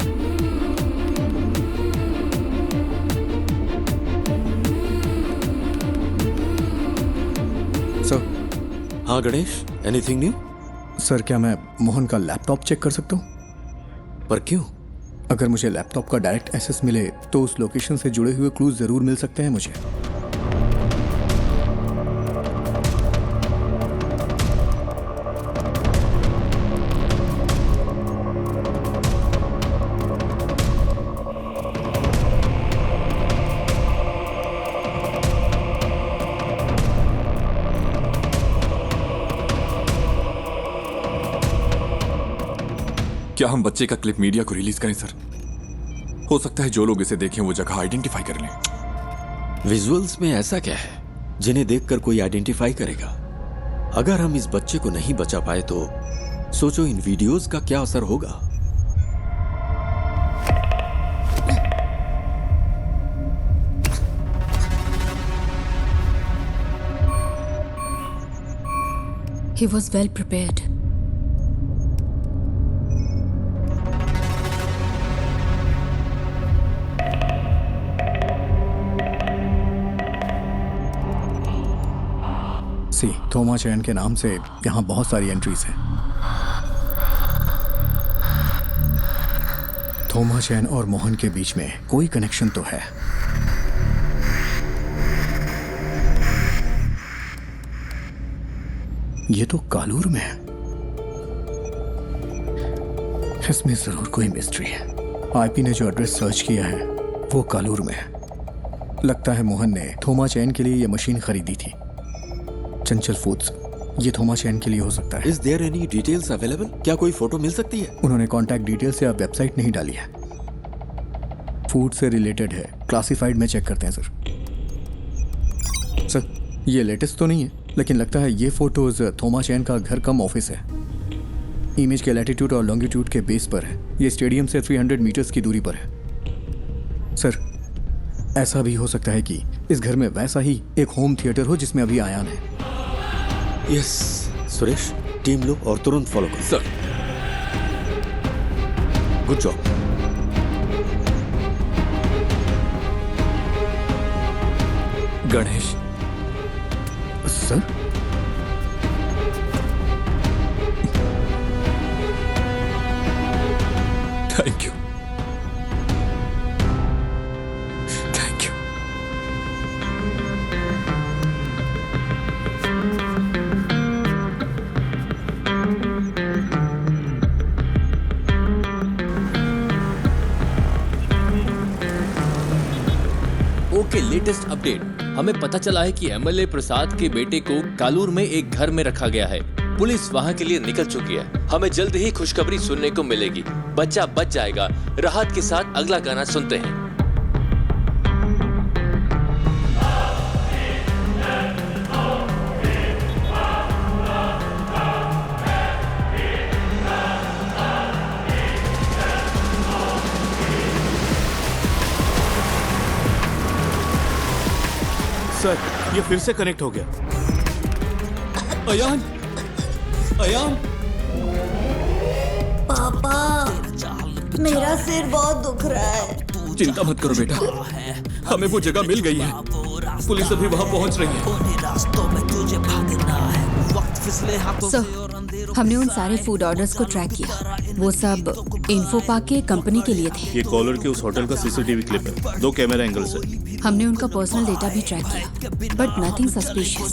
सर। हाँ गणेश, एनीथिंग न्यू? सर, क्या मैं मोहन का लैपटॉप चेक कर सकता हूँ? पर क्यों? अगर मुझे लैपटॉप का डायरेक्ट एक्सेस मिले तो उस लोकेशन से जुड़े हुए क्लूज जरूर मिल सकते हैं मुझे। क्या हम बच्चे का क्लिप मीडिया को रिलीज करें सर? हो सकता है जो लोग इसे देखें वो जगह आइडेंटिफाई कर लें। विजुअल्स में ऐसा क्या है जिन्हें देखकर कोई आइडेंटिफाई करेगा? अगर हम इस बच्चे को नहीं बचा पाए तो सोचो इन वीडियोस का क्या असर होगा। He was well prepared. सी थोमा चैन के नाम से यहाँ बहुत सारी एंट्रीज हैं। थोमा चैन और मोहन के बीच में कोई कनेक्शन तो है। ये तो कालूर में है। इसमें जरूर कोई मिस्ट्री है। आईपी ने जो एड्रेस सर्च किया है वो कालूर में है। लगता है मोहन ने थोमा चैन के लिए ये मशीन खरीदी थी। चंचल फूड्स, ये थोमा चैन के लिए हो सकता है। Is there any details available? क्या कोई फोटो मिल सकती है? उन्होंने कॉन्टैक्ट डिटेल से अब वेबसाइट नहीं डाली है। फूड से रिलेटेड है, क्लासिफाइड में चेक करते हैं सर। सर ये लेटेस्ट तो नहीं है, लेकिन लगता है ये फोटोज थोमा चैन का घर कम ऑफिस है। इमेज के लैटिट्यूड और लॉन्गिट्यूड के बेस पर है। ये स्टेडियम से 300 मीटर्स की दूरी पर है। सर ऐसा भी हो सकता है कि इस घर में वैसा ही एक होम थिएटर हो जिसमें अभी आयान है। यस सुरेश, टीम लो और तुरंत फॉलो करो। Sir good job. Ganesh sir thank you, thank you. Okay, latest update. हमें पता चला है कि एमएलए प्रसाद के बेटे को कालूर में एक घर में रखा गया है। पुलिस वहां के लिए निकल चुकी है। हमें जल्द ही खुशखबरी सुनने को मिलेगी। बच्चा बच जाएगा। राहत के साथ अगला गाना सुनते हैं। सर ये फिर से कनेक्ट हो गया। अयान, अयान, पापा मेरा सिर बहुत दुख रहा है। चिंता मत करो बेटा, हमें वो जगह मिल गई है। पुलिस अभी वहां पहुंच रही है। सर हमने उन सारे फूड ऑर्डर्स को ट्रैक किया। वो सब इन्फो पार्क के कंपनी के लिए थे। ये कॉलर के उस होटल का सीसीटीवी क्लिप है। 2 कैमरा एंगल्स है। हमने उनका पर्सनल डेटा भी ट्रैक किया, बट नथिंग सस्पिशियस।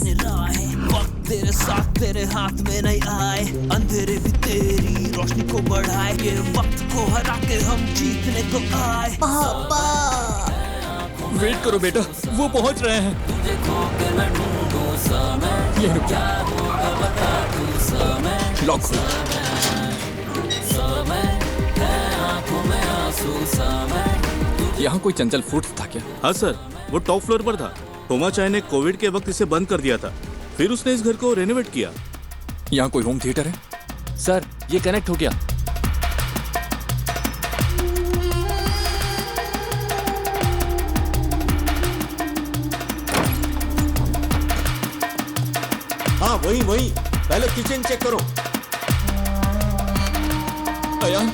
तेरे साथ तेरे हाथ में नहीं आए, अंधेरे भी तेरी रोशनी को बढ़ाए। ये वक्त को हरा के हम जीतने को आए। पापा वेट करो बेटा, वो पहुंच रहे हैं। ये रुक जा। लॉक खोलो। यहाँ कोई चंचल फूड्स था क्या? हाँ सर, वो टॉप फ्लोर पर था। थोमा चैन ने कोविड के वक्त इसे बंद कर दिया था। फिर उसने इस घर को रेनोवेट किया। यहाँ कोई होम थिएटर है? सर ये कनेक्ट हो गया। हाँ वही पहले किचन चेक करो। अयान,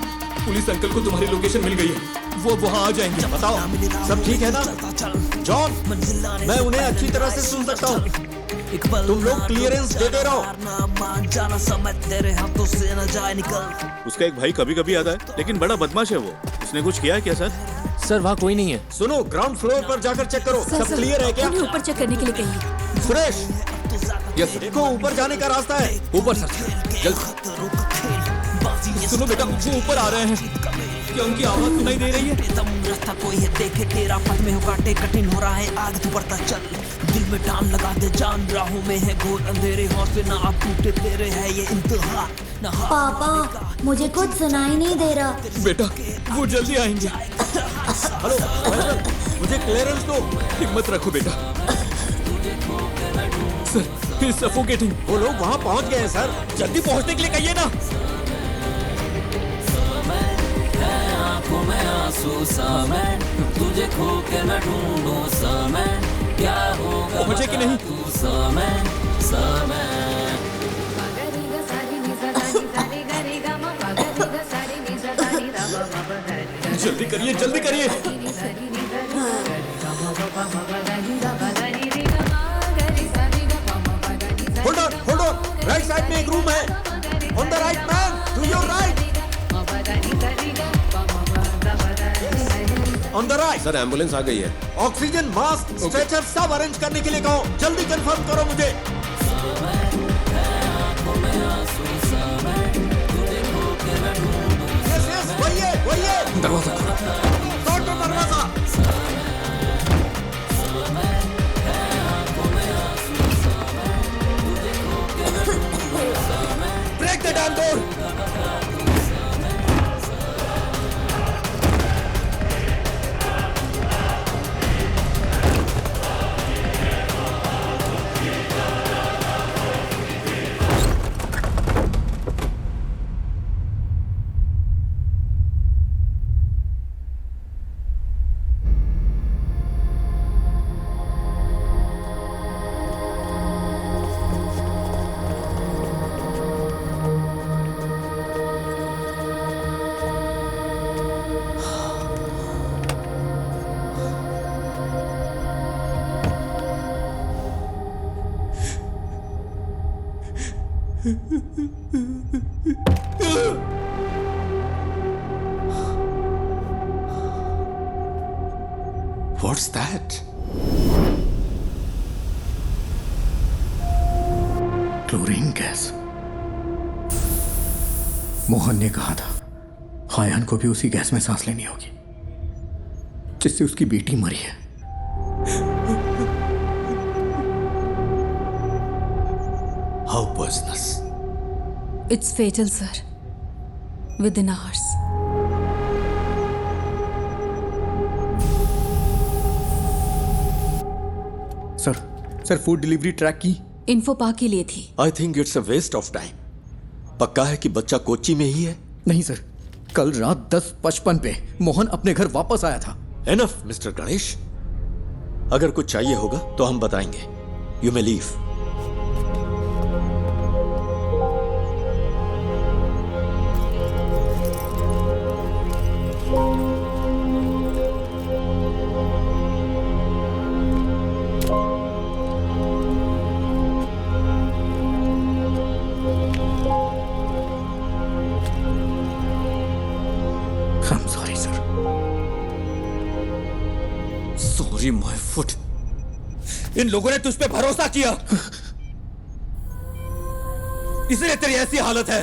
पुलिस अंकल को तुम्हारी लोकेशन मिल गई है। वो वहाँ आ जाएंगे। बताओ सब ठीक है ना? जॉन, मैं उन्हें अच्छी तरह से सुन सकता हूँ। तुम लोग क्लियरेंस देते रहो। उसका एक भाई कभी कभी आता है, लेकिन बड़ा बदमाश है वो। उसने कुछ किया है क्या सर? सर वहाँ कोई नहीं है। सुनो, ग्राउंड फ्लोर पर जाकर चेक करो। सब क्लियर है क्या? ऊपर चेक करने के लिए कहिए। सुरेश, यस देखो ऊपर जाने का रास्ता है। ऊपर सर, जल्द। सुनो बेटा, वो ऊपर आ रहे हैं। क्या उनकी आवाज सुनाई दे रही है? रास्ता कोई है देखे तेरा, पथ में हो काटे कठिन हो रहा है। आगे तू बढ़ता चल, दिल में टान लगा दे जान। राहों में है घोर अंधेरे, हौसले ना आप टूटे तेरे है ये इंतहा। पापा मुझे कुछ सुनाई नहीं दे रहा। बेटा वो जल्दी आएंगे। हेलो मुझे क्लियरेंस दो। हिम्मत रखो बेटा। Sir, he is suffocating. वो लोग वहां पहुंच गए हैं सर। जल्दी पहुंचने के लिए कहिए ना। तुझे खो के मैं ढूंढूं समय, क्या होगा पहुंचे कि नहीं? तू समय समय। जल्दी करिए, जल्दी करिए। होल्ड ऑन, राइट साइड में एक रूम है। On the right man, to your right. On the right. Sir ambulance आ गई है। ऑक्सीजन मास्क स्ट्रेचर सब अरेंज करने के लिए कहो। जल्दी कंफर्म करो मुझे। यस वही दरवाजा खोलो। दरवाजा। Break the damn door. What's that? Chlorine gas. Mohan ने कहा था हायान को भी उसी गैस में सांस लेनी होगी जिससे उसकी बेटी मरी है। How poisonous? It's fatal, sir. Within hours. Sir food delivery track की। इन्फो पा के लिए थी। I think it's a waste of time. पक्का है कि बच्चा कोच्चि में ही है? नहीं सर, कल रात 10:55 पे मोहन अपने घर वापस आया था। Enough, mister Ganesh. अगर कुछ चाहिए होगा तो हम बताएंगे। You may leave. I'm sorry, sir. Sorry, my foot. इन लोगों ने तुझ पे भरोसा किया, इसलिए तेरी ऐसी हालत है।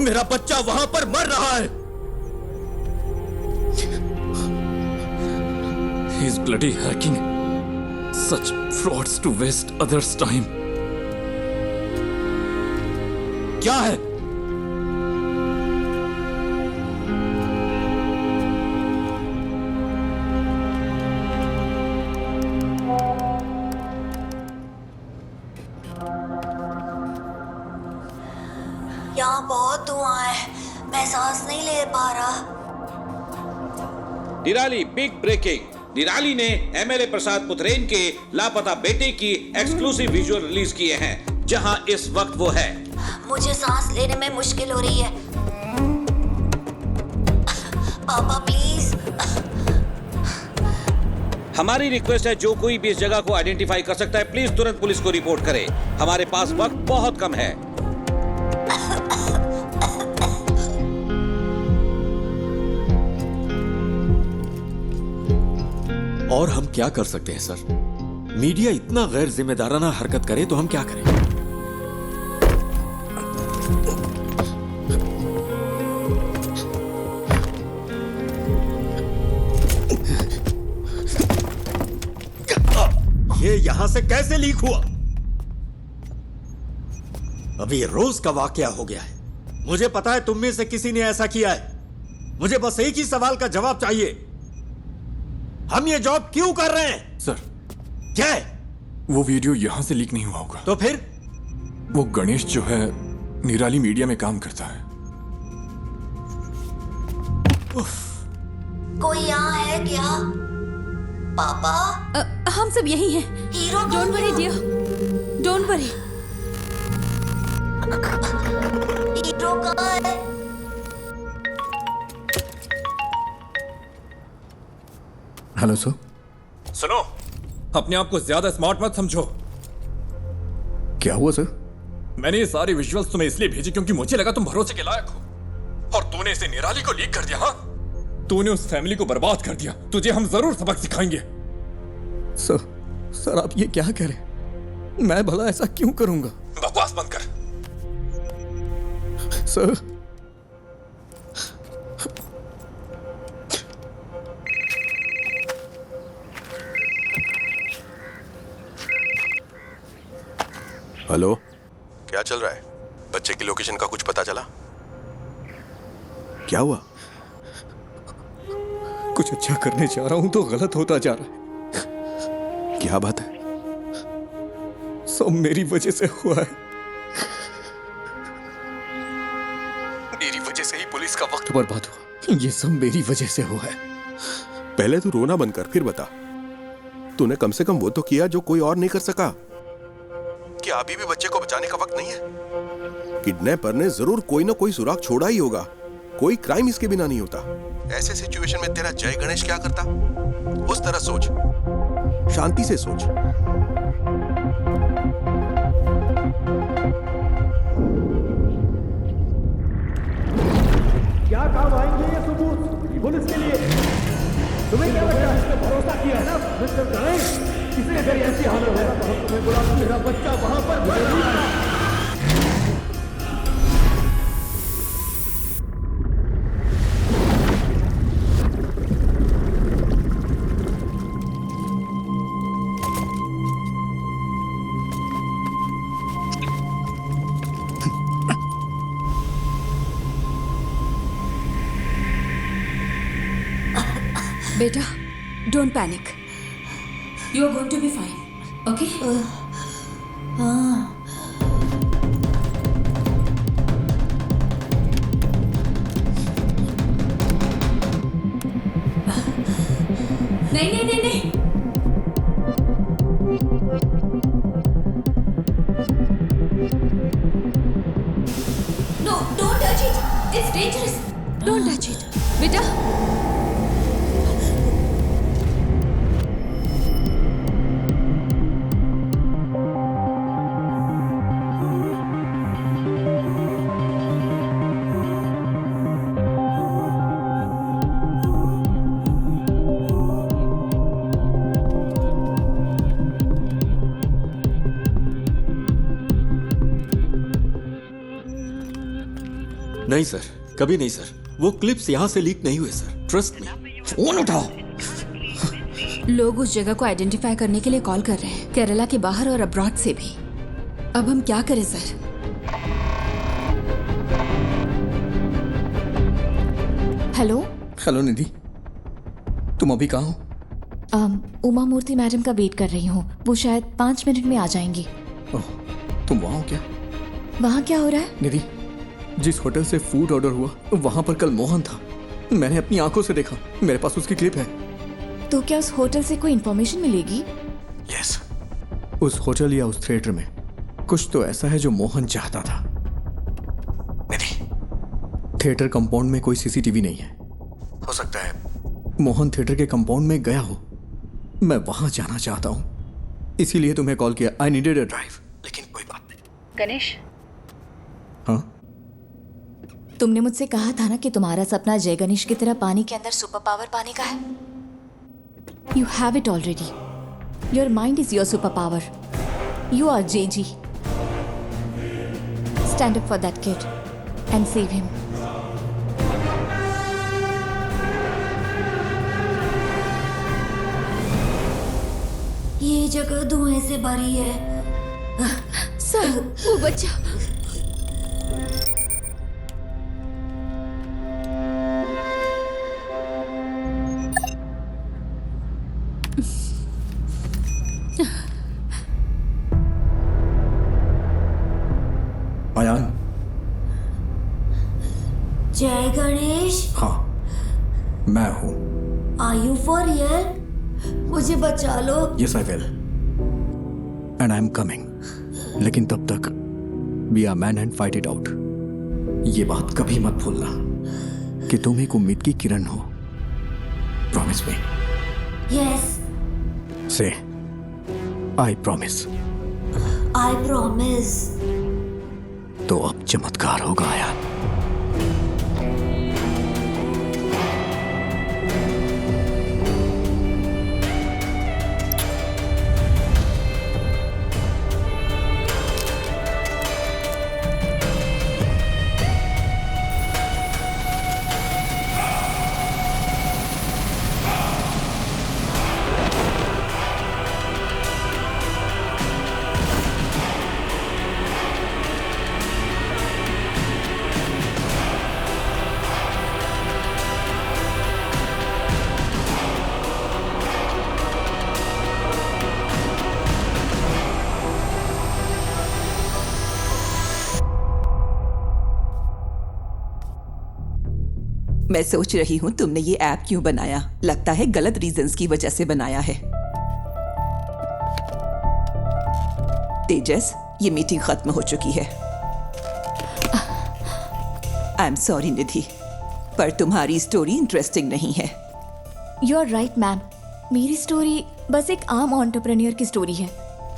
मेरा बच्चा वहां पर मर रहा है। He's bloody hacking. Such frauds to waste others' time. क्या है? यहाँ बहुत धुआं है, मैं सांस नहीं ले पा रहा। निराली बिग ब्रेकिंग। निराली ने एमएलए प्रसाद पुत्रेन के लापता बेटे की एक्सक्लूसिव विजुअल रिलीज किए हैं, जहां इस वक्त वो है। मुझे सांस लेने में मुश्किल हो रही है। पापा प्लीज। हमारी रिक्वेस्ट है, जो कोई भी इस जगह को आइडेंटिफाई कर सकता है, प्लीज तुरंत पुलिस को रिपोर्ट करे। हमारे पास वक्त बहुत कम है। और हम क्या कर सकते हैं सर? मीडिया इतना गैर जिम्मेदाराना हरकत करे तो हम क्या करें? ये यहां से कैसे लीक हुआ? अभी रोज का वाकया हो गया है। मुझे पता है तुम में से किसी ने ऐसा किया है। मुझे बस एक ही सवाल का जवाब चाहिए। हम ये जॉब क्यों कर रहे हैं? सर, क्या है? वो वीडियो यहां से लीक नहीं हुआ होगा। तो फिर? वो गणेश जो है निराली मीडिया में काम करता है। कोई यहाँ है क्या? पापा? हम सब यही हैं। Hero don't worry dear, don't worry. Hero कहाँ है? Hello sir. सुनो, अपने आप को ज्यादा स्मार्ट मत समझो। क्या हुआ सर? मैंने ये सारी विजुअल्स तुम्हें इसलिए भेजी क्योंकि मुझे लगा तुम भरोसे के लायक हो, और तूने इसे निराली को लीक कर दिया। हाँ, तूने उस फैमिली को बर्बाद कर दिया। तुझे हम जरूर सबक सिखाएंगे। सर आप ये क्या कह रहे हैं? मैं भला ऐसा क्यों करूंगा? बकवास बंद कर। सर हेलो, क्या चल रहा है? बच्चे की लोकेशन का कुछ पता चला? क्या हुआ? कुछ अच्छा करने जा रहा हूं तो गलत होता जा रहा है। क्या बात है? सब मेरी वजह से हुआ है। मेरी वजह से ही पुलिस का वक्त बर्बाद हुआ। ये सब मेरी वजह से हुआ है। पहले तू रोना बंद कर, फिर बता। तूने कम से कम वो तो किया जो कोई और नहीं कर सका। क्या अभी भी बच्चे को बचाने का वक्त नहीं है? किडनैपर ने जरूर कोई ना कोई सुराग छोड़ा ही होगा। कोई क्राइम इसके बिना नहीं होता। ऐसे सिचुएशन में तेरा जय गणेश क्या करता? उस तरह सोच, शांति से सोच। क्या काम आएंगे ये सबूत पुलिस के लिए? तुम्हें क्या लगता है? इस पे भरोसा किया है ना मिस्टर गणेश? किसी अगर ऐसी हालत है तो हम तुम्हें बुला, मेरा बच्चा वहां पर मर रहा है। बेटा, don't panic. You are going to be fine, okay? नहीं नहीं नहीं नहीं। No, don't touch it, it's dangerous. Don't touch it बेटा। नहीं सर, कभी नहीं सर। वो क्लिप्स यहां से लीक नहीं हुए सर, ट्रस्ट मी। फोन उठाओ। लोग उस जगह को आइडेंटिफाई करने के लिए कॉल कर रहे हैं, केरला के बाहर और अब्रॉड से भी। अब हम क्या करें सर? हेलो निधि, तुम अभी कहाँ हो? उमा मूर्ति मैडम का वेट कर रही हूँ। वो शायद 5 मिनट में आ जाएंगी। ओह, तुम वहाँ हो क्या? वहाँ क्या हो रहा है? निधि, जिस होटल से फूड ऑर्डर हुआ वहाँ पर कल मोहन था। मैंने अपनी आंखों से देखा। मेरे पास उसकी क्लिप है। तो क्या उस होटल से कोई इन्फॉर्मेशन मिलेगी? यस, उस होटल या उस थिएटर में कुछ तो ऐसा है जो मोहन चाहता था। निधि, थिएटर कंपाउंड में कोई सीसीटीवी नहीं है। हो सकता है मोहन थिएटर के कंपाउंड में गया हो। मैं वहां जाना चाहता हूं, इसीलिए तुम्हें कॉल किया। I needed a drive. लेकिन कोई बात नहीं। गणेश, हाँ? तुमने मुझसे कहा था ना कि तुम्हारा सपना जय गणेश की तरह पानी के अंदर सुपर पावर पाने का है। You have it already. Your mind is your super power. You are JG. Stand up for that kid and save him. ये जगह धुएं से भरी है। सर, वो बच्चा। जय गणेश। हाँ, मैं हूँ। Are you for real? मुझे बचा लो। Yes I will and I am coming. लेकिन तब तक be a man and fight it out. ये बात कभी मत भूलना कि तुम एक उम्मीद की किरण हो। Promise me. यस। से आई प्रॉमिस। I promise. तो अब चमत्कार होगा यार। मैं सोच रही हूँ तुमने ये ऐप क्यों बनाया। लगता है गलत रीजंस की वजह से बनाया है। तेजस, ये मीटिंग खत्म हो चुकी है। आई एम सॉरी निधि, पर तुम्हारी स्टोरी इंटरेस्टिंग नहीं है। You are right ma'am. मेरी स्टोरी बस एक आम एंटरप्रेन्योर की स्टोरी है,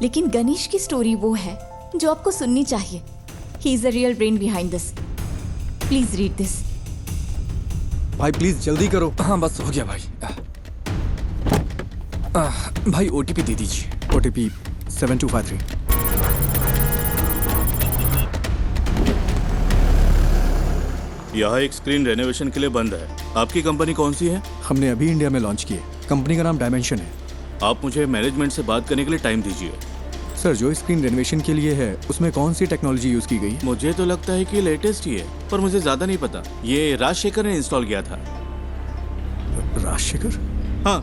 लेकिन गणेश की स्टोरी वो है जो आपको सुननी चाहिए। He is the real brain behind this. Please read this. भाई प्लीज जल्दी करो। हाँ बस हो गया भाई। भाई ओटीपी दे दीजिए। ओटीपी 7253। यहाँ एक स्क्रीन रेनोवेशन के लिए बंद है। आपकी कंपनी कौन सी है? हमने अभी इंडिया में लॉन्च की है। कंपनी का नाम डायमेंशन है। आप मुझे मैनेजमेंट से बात करने के लिए टाइम दीजिए। सर, जो स्क्रीन रेनोवेशन के लिए है उसमें कौन सी टेक्नोलॉजी यूज की गई? मुझे तो लगता है कि लेटेस्ट ही है, पर मुझे ज्यादा नहीं पता। ये राजशेखर ने इंस्टॉल किया था। राजशेखर? हाँ,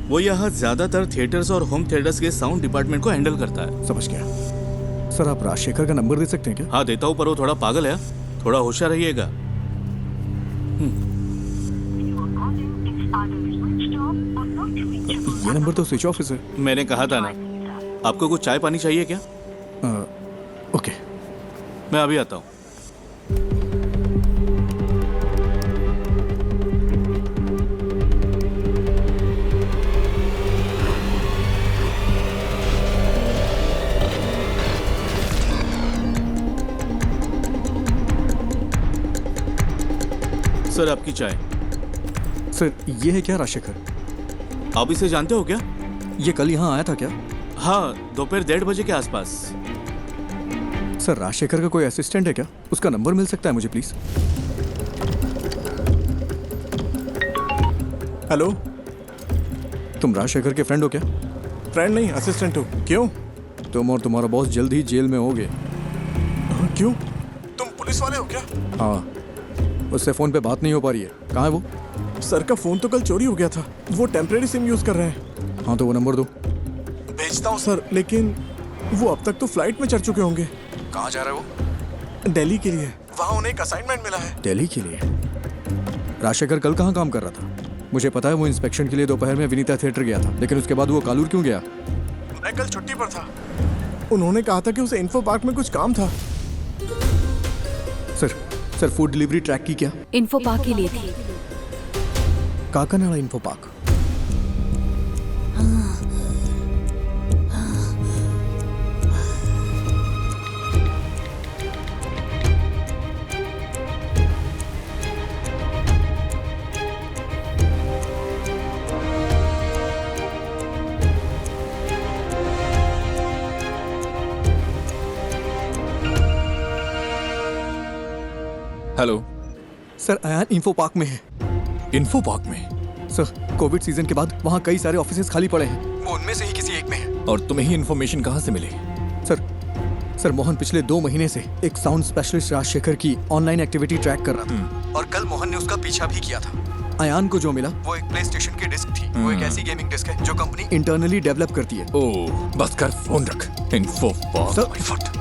वो यहाँ ज्यादातर थिएटर्स और होम थिएटर्स के साउंड डिपार्टमेंट को हैंडल करता है। समझ गया। सर, आप राजशेखर का नंबर दे सकते हैं क्या? हाँ देता हूँ, पर वो थोड़ा पागल है। थोड़ा होशियार रहिएगा। ये नंबर तो स्विच ऑफ है। मैंने कहा था ना। आपको कुछ चाय पानी चाहिए क्या? ओके, मैं अभी आता हूँ। सर, आपकी चाय। सर, ये है क्या राजशेखर? आप इसे जानते हो क्या? ये कल यहाँ आया था क्या? हाँ, दोपहर 1:30 बजे के आसपास। सर, राजशेखर का कोई असिस्टेंट है क्या? उसका नंबर मिल सकता है मुझे प्लीज? हेलो, तुम राजशेखर के फ्रेंड हो क्या? फ्रेंड नहीं, असिस्टेंट हो। क्यों? तुम और तुम्हारा बॉस जल्द ही जेल में होगे। क्यों? तुम पुलिस वाले हो क्या? हाँ, उससे फोन पे बात नहीं हो पा रही है। कहाँ है वो? सर का फोन तो कल चोरी हो गया था। वो टेम्परेरी सिम यूज कर रहे हैं। हाँ, तो वो नंबर दो। भेजता हूँ सर, लेकिन वो अब तक तो फ्लाइट में चढ़ चुके होंगे। कहाँ जा रहे हो? दिल्ली के लिए। वहाँ उन्हें एक असाइनमेंट मिला है। दिल्ली के लिए? राजशेखर कल कहाँ काम कर रहा था? मुझे पता है वो इंस्पेक्शन के लिए दोपहर में विनीता थिएटर गया था, लेकिन उसके बाद वो कालूर क्यों गया? मैं कल छुट्टी पर था। उन्होंने कहा था कि उसे इन्फो पार्क में कुछ काम था। सर, फूड डिलीवरी ट्रैक की क्या? इन्फो पार्क के लिए थी। Kakkanad info park. Hello sir, Ayaan info park में है। इन्फो पार्क में? सर, कोविड सीजन के बाद वहाँ कई सारे ऑफिसेज खाली पड़े हैं। वो उनमें से ही किसी एक में है। और तुम्हें ही इन्फॉर्मेशन कहाँ से मिली? सर, मोहन पिछले 2 महीने से एक साउंड स्पेशलिस्ट राजशेखर की ऑनलाइन एक्टिविटी ट्रैक कर रहा था, और कल मोहन ने उसका पीछा भी किया था। अयान को जो मिला वो एक प्ले स्टेशन की डिस्क थी। वो एक ऐसी गेमिंग डिस्क है जो कंपनी इंटरनली डेवलप करती है। ओह, बस कर, फोन रख। Info park.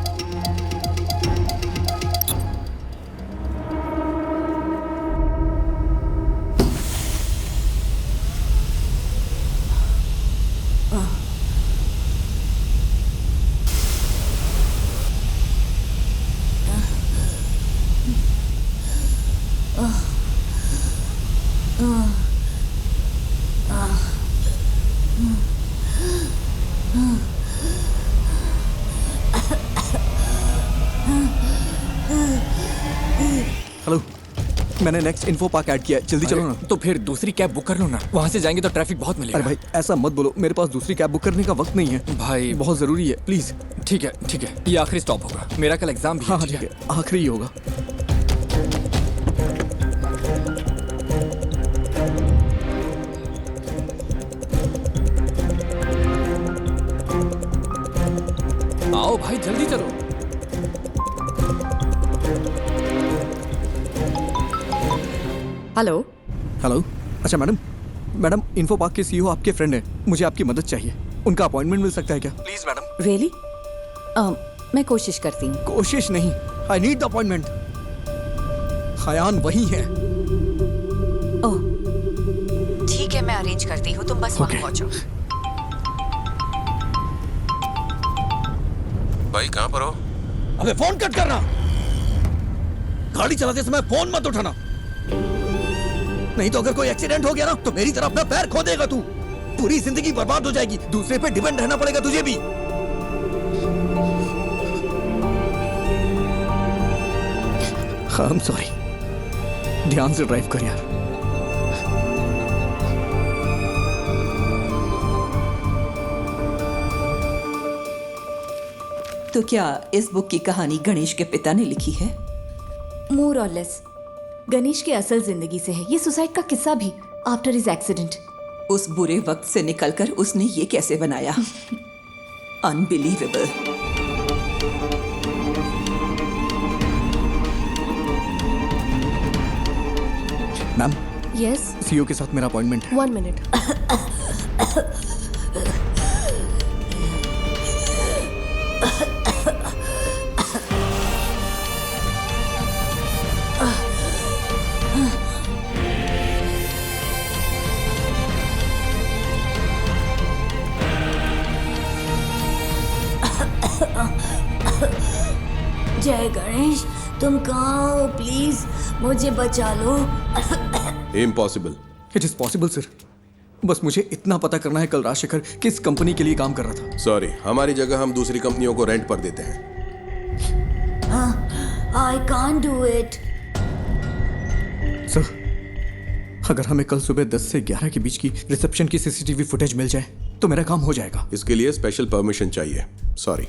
हेलो, मैंने नेक्स्ट इन्फो पार्क ऐड किया है, जल्दी चलो ना। तो फिर दूसरी कैब बुक कर लो ना, वहाँ से जाएंगे तो ट्रैफिक बहुत मिलेगा। अरे भाई ऐसा मत बोलो, मेरे पास दूसरी कैब बुक करने का वक्त नहीं है भाई, बहुत जरूरी है, प्लीज। ठीक है, ये आखिरी स्टॉप होगा, मेरा कल एग्जाम भी है। हाँ ठीक है, आखिरी ही होगा। आओ भाई जल्दी चलो। हेलो हेलो, अच्छा मैडम इन्फो पार्क के सीईओ आपके फ्रेंड हैं, मुझे आपकी मदद चाहिए, उनका अपॉइंटमेंट मिल सकता है क्या? Please madam. रियली? मैं कोशिश करती हूँ। कोशिश नहीं, I need the appointment. Khayan वही है। ओह ठीक है, मैं अरेंज करती हूँ, तुम बस वहाँ पहुँचो। भाई कहाँ पर हो? अबे फोन कट करना, गाड़ी चलाते समय फोन मत उठाना, नहीं तो अगर कोई एक्सीडेंट हो गया ना तो मेरी तरह अपना पैर खो देगा तू, पूरी जिंदगी बर्बाद हो जाएगी, दूसरे पे डिपेंड रहना पड़ेगा तुझे भी। आई एम सॉरी, ध्यान से ड्राइव कर यार। तो क्या इस बुक की कहानी गणेश के पिता ने लिखी है? मोर और लेस गणेश की असल जिंदगी से है ये सुसाइड का किस्सा भी, आफ्टर हिज एक्सीडेंट। उस बुरे वक्त से निकलकर उसने ये कैसे बनाया? अनबिलीवेबल। मैम। यस। सीईओ के साथ मेरा अपॉइंटमेंट है। 1 मिनट। जय गणेश, तुम कहाँ हो? प्लीज मुझे बचा लो। Impossible. It is possible sir, बस मुझे इतना पता करना है कल राजशेखर किस कंपनी के लिए काम कर रहा था। सॉरी, हमारी जगह हम दूसरी कंपनियों को रेंट पर देते हैं। I can't do it. Sir, अगर हमें कल सुबह 10 से 11 के बीच की रिसेप्शन की सीसीटीवी फुटेज मिल जाए तो मेरा काम हो जाएगा। इसके लिए स्पेशल परमिशन चाहिए। सॉरी।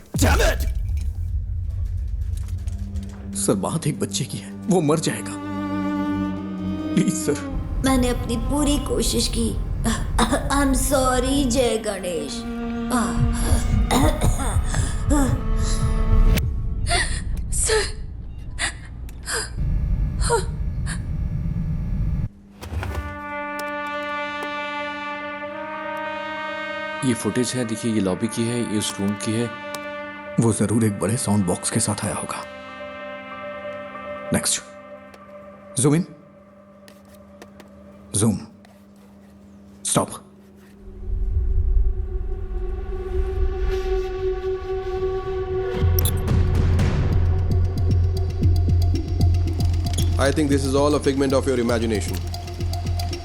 सर, बात एक बच्चे की है, वो मर जाएगा, प्लीज सर। मैंने अपनी पूरी कोशिश की। आई एम सॉरी जय गणेश। सर, ये फुटेज है, देखिए ये लॉबी की है, ये उस रूम की है। वो जरूर एक बड़े साउंड बॉक्स के साथ आया होगा। Next, zoom in, zoom, stop. I think this is all a figment of your imagination.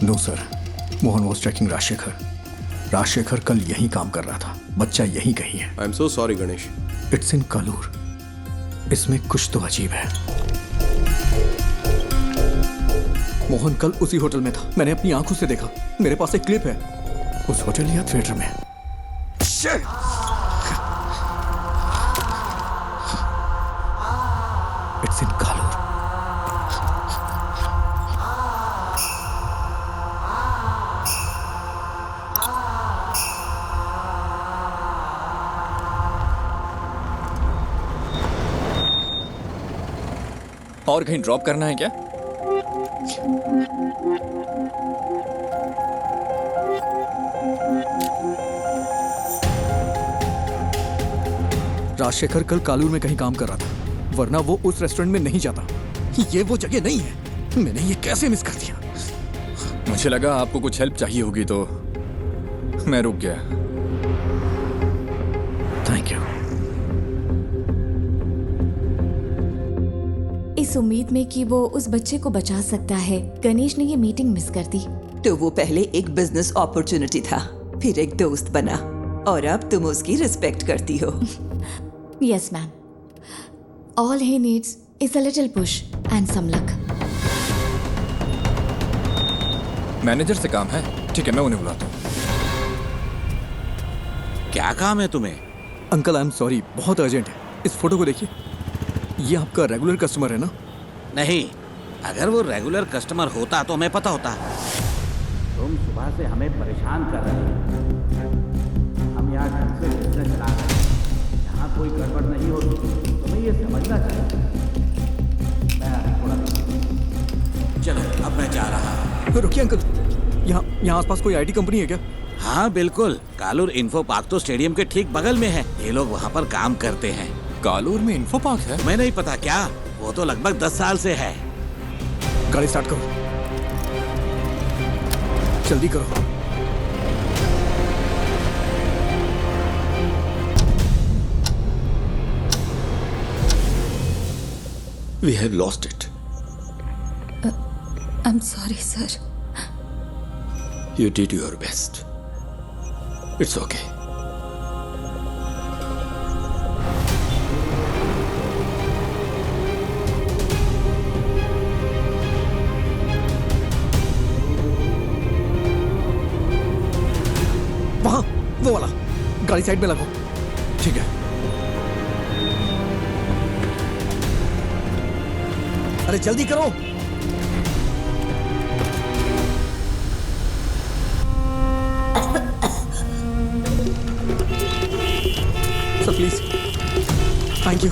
No sir, Mohan was checking Rajshekhar. Rajshekhar कल यहीं काम कर रहा था, बच्चा यहीं कहीं है। I'm so sorry, Ganesh. It's in Kalur, इसमें कुछ तो अजीब है। मोहन कल उसी होटल में था, मैंने अपनी आंखों से देखा, मेरे पास एक क्लिप है, उस होटल या थिएटर में। It's in Kalur. और कहीं ड्रॉप करना है क्या? राजशेखर कल कालूर में कहीं काम कर रहा था, वरना वो उस रेस्टोरेंट में नहीं जाता। ये वो जगह नहीं है, मैंने ये कैसे मिस कर दिया? मुझे लगा आपको कुछ हेल्प चाहिए होगी तो मैं रुक गया। Thank you. इस उम्मीद में कि वो उस बच्चे को बचा सकता है, गणेश ने ये मीटिंग मिस कर दी। तो वो पहले एक बिजनेस अपॉर्चुनिटी था, फिर एक दोस्त बना, और अब तुम उसकी रिस्पेक्ट करती हो। Yes, ma'am. All he needs is a little push and some luck. Manager से काम है। ठीक है, मैं उन्हें बुलाता हूँ। क्या काम है तुम्हें? अंकल आई एम सॉरी, बहुत अर्जेंट है। इस फोटो को देखिए, ये आपका रेगुलर कस्टमर है ना? नहीं, अगर वो रेगुलर कस्टमर होता तो हमें पता होता। तुम सुबह से हमें परेशान कर रहे हो। हम यहाँ ढंग से बिजनेस चला रहे हैं, यहाँ कोई गड़बड़ नहीं होती, तुम्हें ये समझना चाहिए। मैं थोड़ा चलो, अब मैं जा रहा हूँ। रुकिए अंकल, यहाँ आसपास कोई आईटी कंपनी है क्या? हाँ बिल्कुल, कालूर इन्फो पार्क तो स्टेडियम के ठीक बगल में है। ये लोग वहाँ पर काम करते हैं। कालूर में इन्फो पार्क है? तुम्हें नहीं पता क्या? वो तो लगभग 10 साल से है। गाड़ी स्टार्ट करो, जल्दी करो। We have lost it. I'm sorry, sir. You did your best. It's okay. वहां, वो वाला। गाड़ी साइड में लगाओ। ठीक है। अरे जल्दी करो। Sir please, thank you.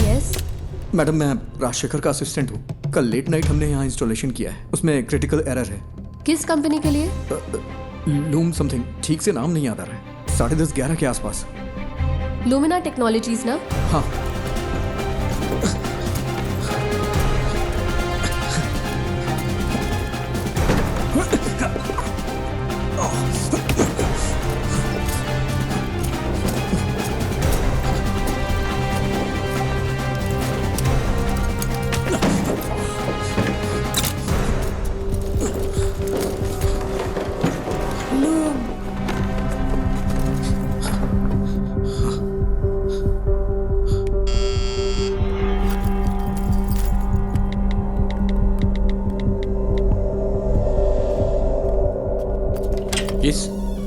Yes, madam मैं राजशेखर का असिस्टेंट हूँ। कल लेट नाइट हमने यहाँ इंस्टॉलेशन किया है, उसमें क्रिटिकल एरर है। किस कंपनी के लिए? लूम समथिंग, ठीक से नाम नहीं याद आ रहा है। 10:30-11 के आसपास। लुमिना टेक्नोलॉजीज ना? हाँ।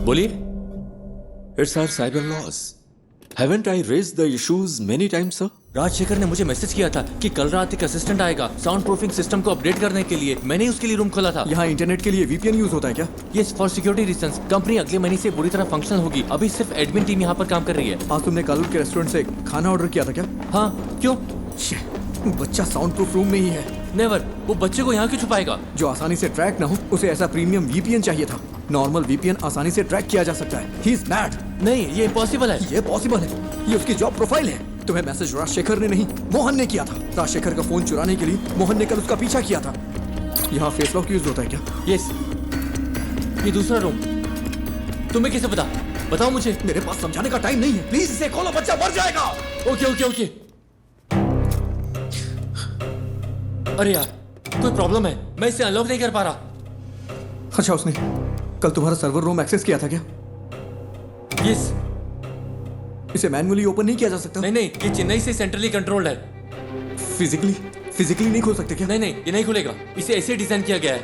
बोलिए। It's our cyber laws. Haven't I raised the issues many times, sir? Rajshekhar ने मुझे मैसेज किया था कि कल रात एक असिस्टेंट आएगा साउंड प्रूफिंग सिस्टम को अपडेट करने के लिए। मैंने उसके लिए रूम खोला था। यहाँ इंटरनेट के लिए VPN यूज होता है क्या? Yes, for security reasons. Company अगले महीने से पूरी तरह फंक्शनल होगी। अभी सिर्फ एडमिन टीम यहाँ पर काम कर रही है। आज तुमने कालूर के रेस्टोरेंट से खाना ऑर्डर किया था क्या? हाँ, क्यों? बच्चा साउंड प्रूफ रूम में ही है। नेवर, वो बच्चे को यहाँ क्यों छुपाएगा? जो आसानी से ट्रैक ना हो, उसे ऐसा प्रीमियम VPN चाहिए था। नॉर्मल VPN आसानी से ट्रैक किया जा सकता है। He is mad. नहीं, ये इम्पॉसिबल है। ये पॉसिबल है, ये उसकी जॉब प्रोफाइल है। तुम्हें मैसेज राजशेखर ने नहीं, मोहन ने किया था। राजशेखर का फोन चुराने के लिए मोहन ने कल उसका पीछा किया था। यहाँ फेस लॉक यूज होता है क्या? यस। ये दूसरा रूम तुम्हें कैसे पता? बताओ मुझे। मेरे पास समझाने का टाइम नहीं है। प्लीज इसे खोलो, बच्चा मर जाएगा। Okay okay okay. अरे यार, कोई प्रॉब्लम है, मैं इसे अनलॉक नहीं कर पा रहा। अच्छा, उसने कल तुम्हारा सर्वर रूम एक्सेस किया था क्या? यस। इसे मैन्युअली ओपन नहीं किया जा सकता? नहीं नहीं, ये चेन्नई से सेंट्रली कंट्रोल्ड है। फिजिकली नहीं खोल सकते क्या? नहीं नहीं, ये नहीं खुलेगा। इसे ऐसे डिजाइन किया गया है।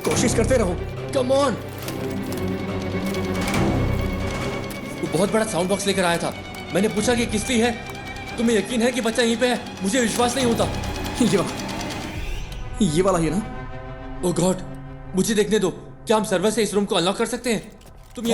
कोशिश करते रहो। Come on. वो बहुत बड़ा साउंड बॉक्स लेकर आया था। मैंने पूछा कि किसकी है। तुम्हें यकीन है कि बच्चा यहीं पे है? मुझे विश्वास नहीं होता। ये वाला ही है ना? ओह गॉड, मुझे देखने दो। क्या हम सर्वर से इस रूम को अनलॉक कर सकते हैं? तुम ये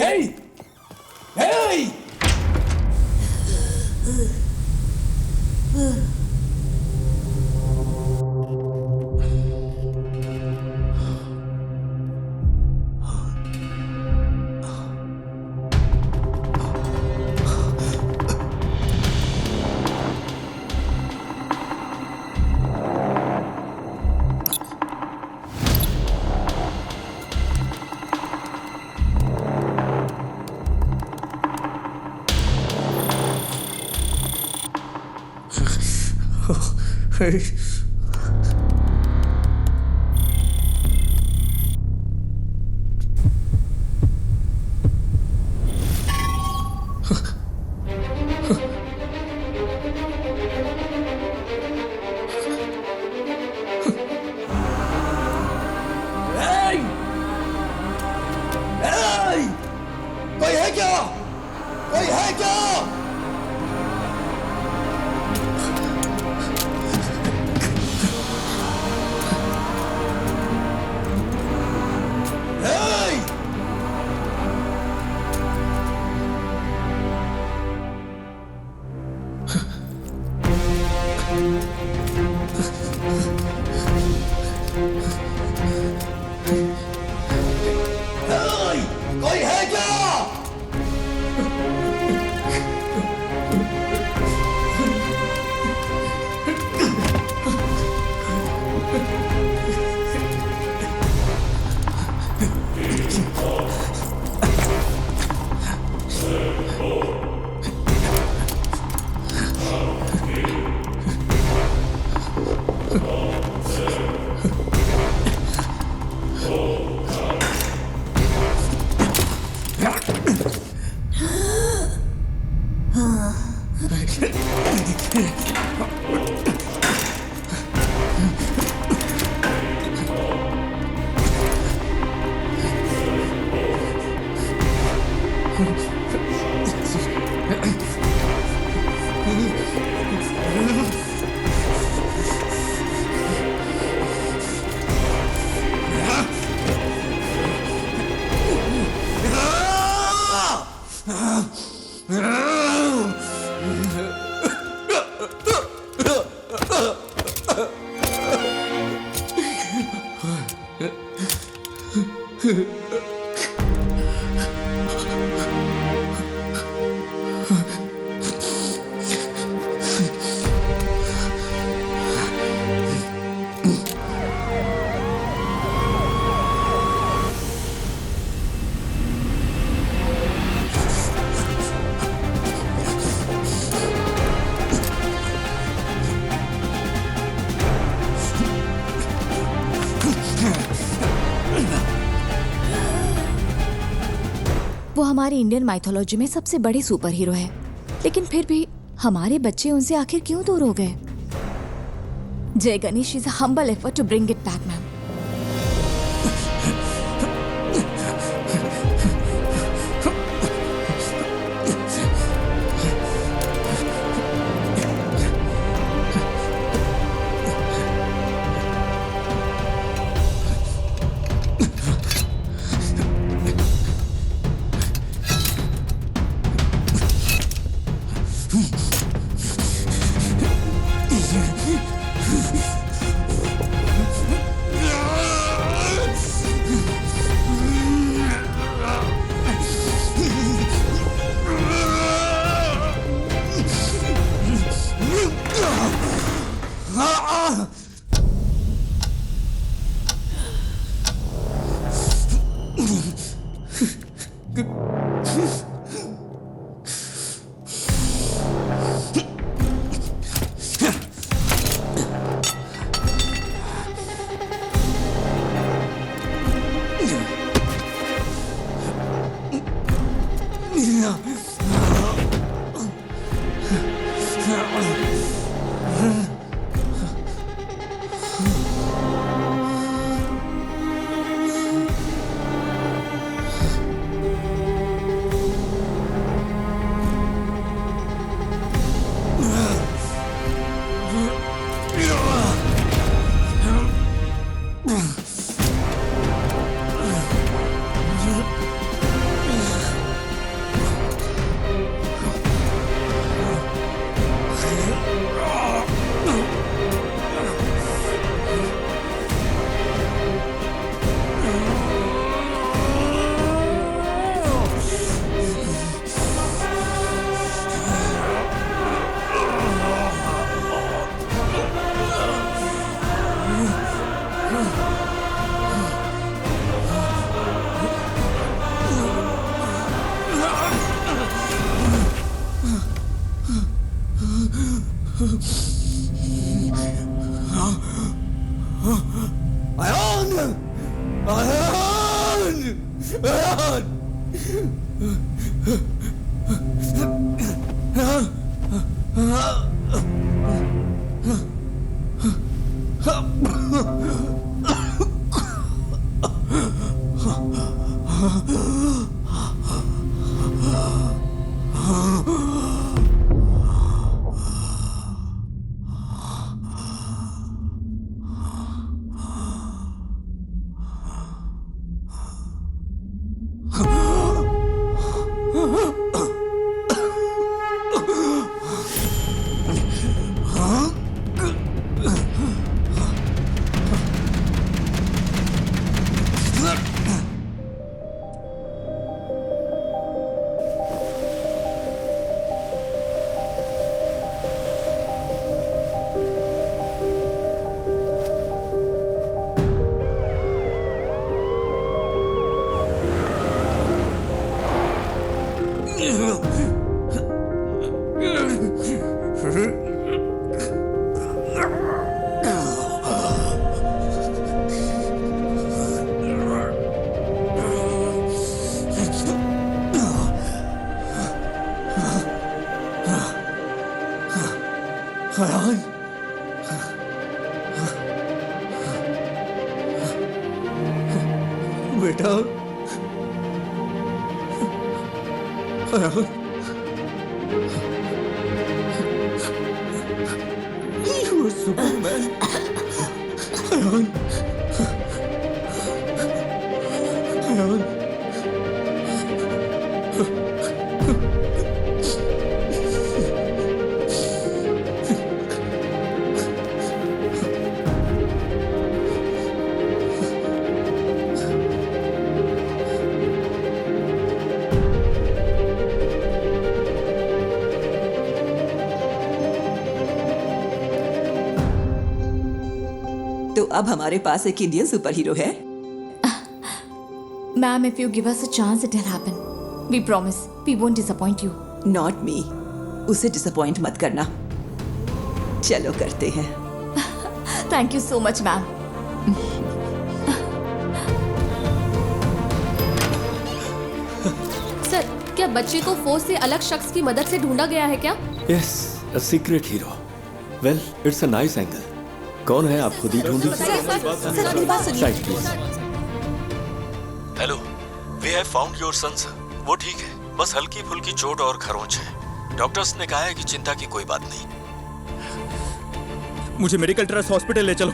वो हमारी इंडियन माइथोलॉजी में सबसे बड़े सुपर हीरो है, लेकिन फिर भी हमारे बच्चे उनसे आखिर क्यों दूर हो गए? Jai Ganesh is a humble effort to bring it back, ma'am. बेटा Ayaan, You are Superman. Ayan, Ayan, तो अब हमारे पास एक इंडियन सुपर हीरो है। Ma'am, if you give us a chance, it'll happen. We promise. We won't disappoint you. Not me, उसे disappoint मत करना। चलो करते हैं। Thank you so much, ma'am. Sir, क्या बच्चे को फोर्स से अलग शख्स की मदद से ढूंढा गया है क्या? Yes, a secret hero. Well, it's a nice angle. कौन है, आप खुद ही ढूंढिए। Side please. Hello, we have found your son sir. वो ठीक है, बस हल्की फुल्की चोट और खरोंच है। डॉक्टर्स ने कहा है कि चिंता की कोई बात नहीं। मुझे मेडिकल ट्रस्ट हॉस्पिटल ले चलो।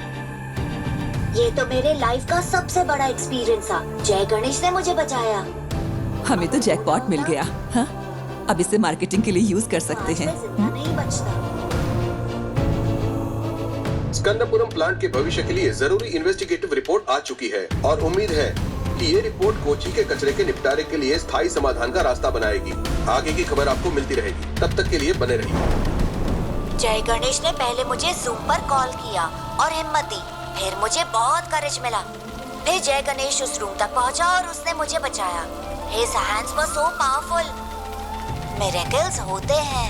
ये तो मेरे लाइफ का सबसे बड़ा एक्सपीरियंस था। जय गणेश ने मुझे बचाया। हमें तो जैकपॉट मिल गया। हाँ? अब इसे मार्केटिंग के लिए यूज कर सकते हैं। नहीं बचता। स्कंदपुरम प्लांट के भविष्य के लिए जरूरी इन्वेस्टिगेटिव रिपोर्ट आ चुकी है और उम्मीद है कि ये रिपोर्ट कोची के कचरे के निपटारे के लिए स्थायी समाधान का रास्ता बनाएगी। आगे की खबर आपको मिलती रहेगी, तब तक के लिए बने रहिए। जय गणेश ने पहले मुझे जूम पर कॉल किया और हिम्मत दी, फिर मुझे बहुत करेज मिला। फिर जय गणेश उस रूम तक पहुंचा और उसने मुझे बचाया। His hands were so powerful. Miracles होते हैं।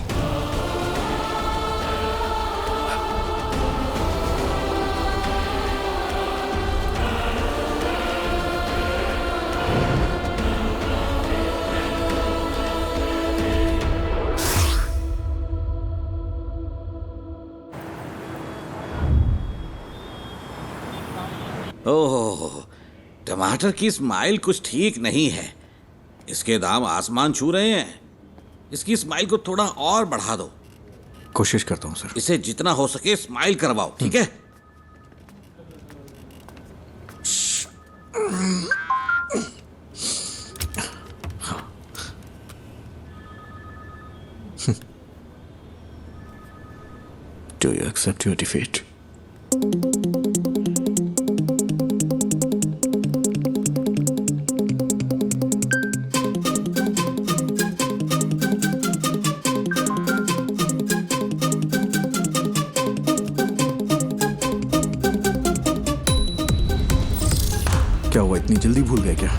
ओह, टमाटर की स्माइल कुछ ठीक नहीं है। इसके दाम आसमान छू रहे हैं। इसकी स्माइल को थोड़ा और बढ़ा दो। कोशिश करता हूँ सर। इसे जितना हो सके स्माइल करवाओ, ठीक है? Do you accept your defeat? क्या हुआ, इतनी जल्दी भूल गए क्या?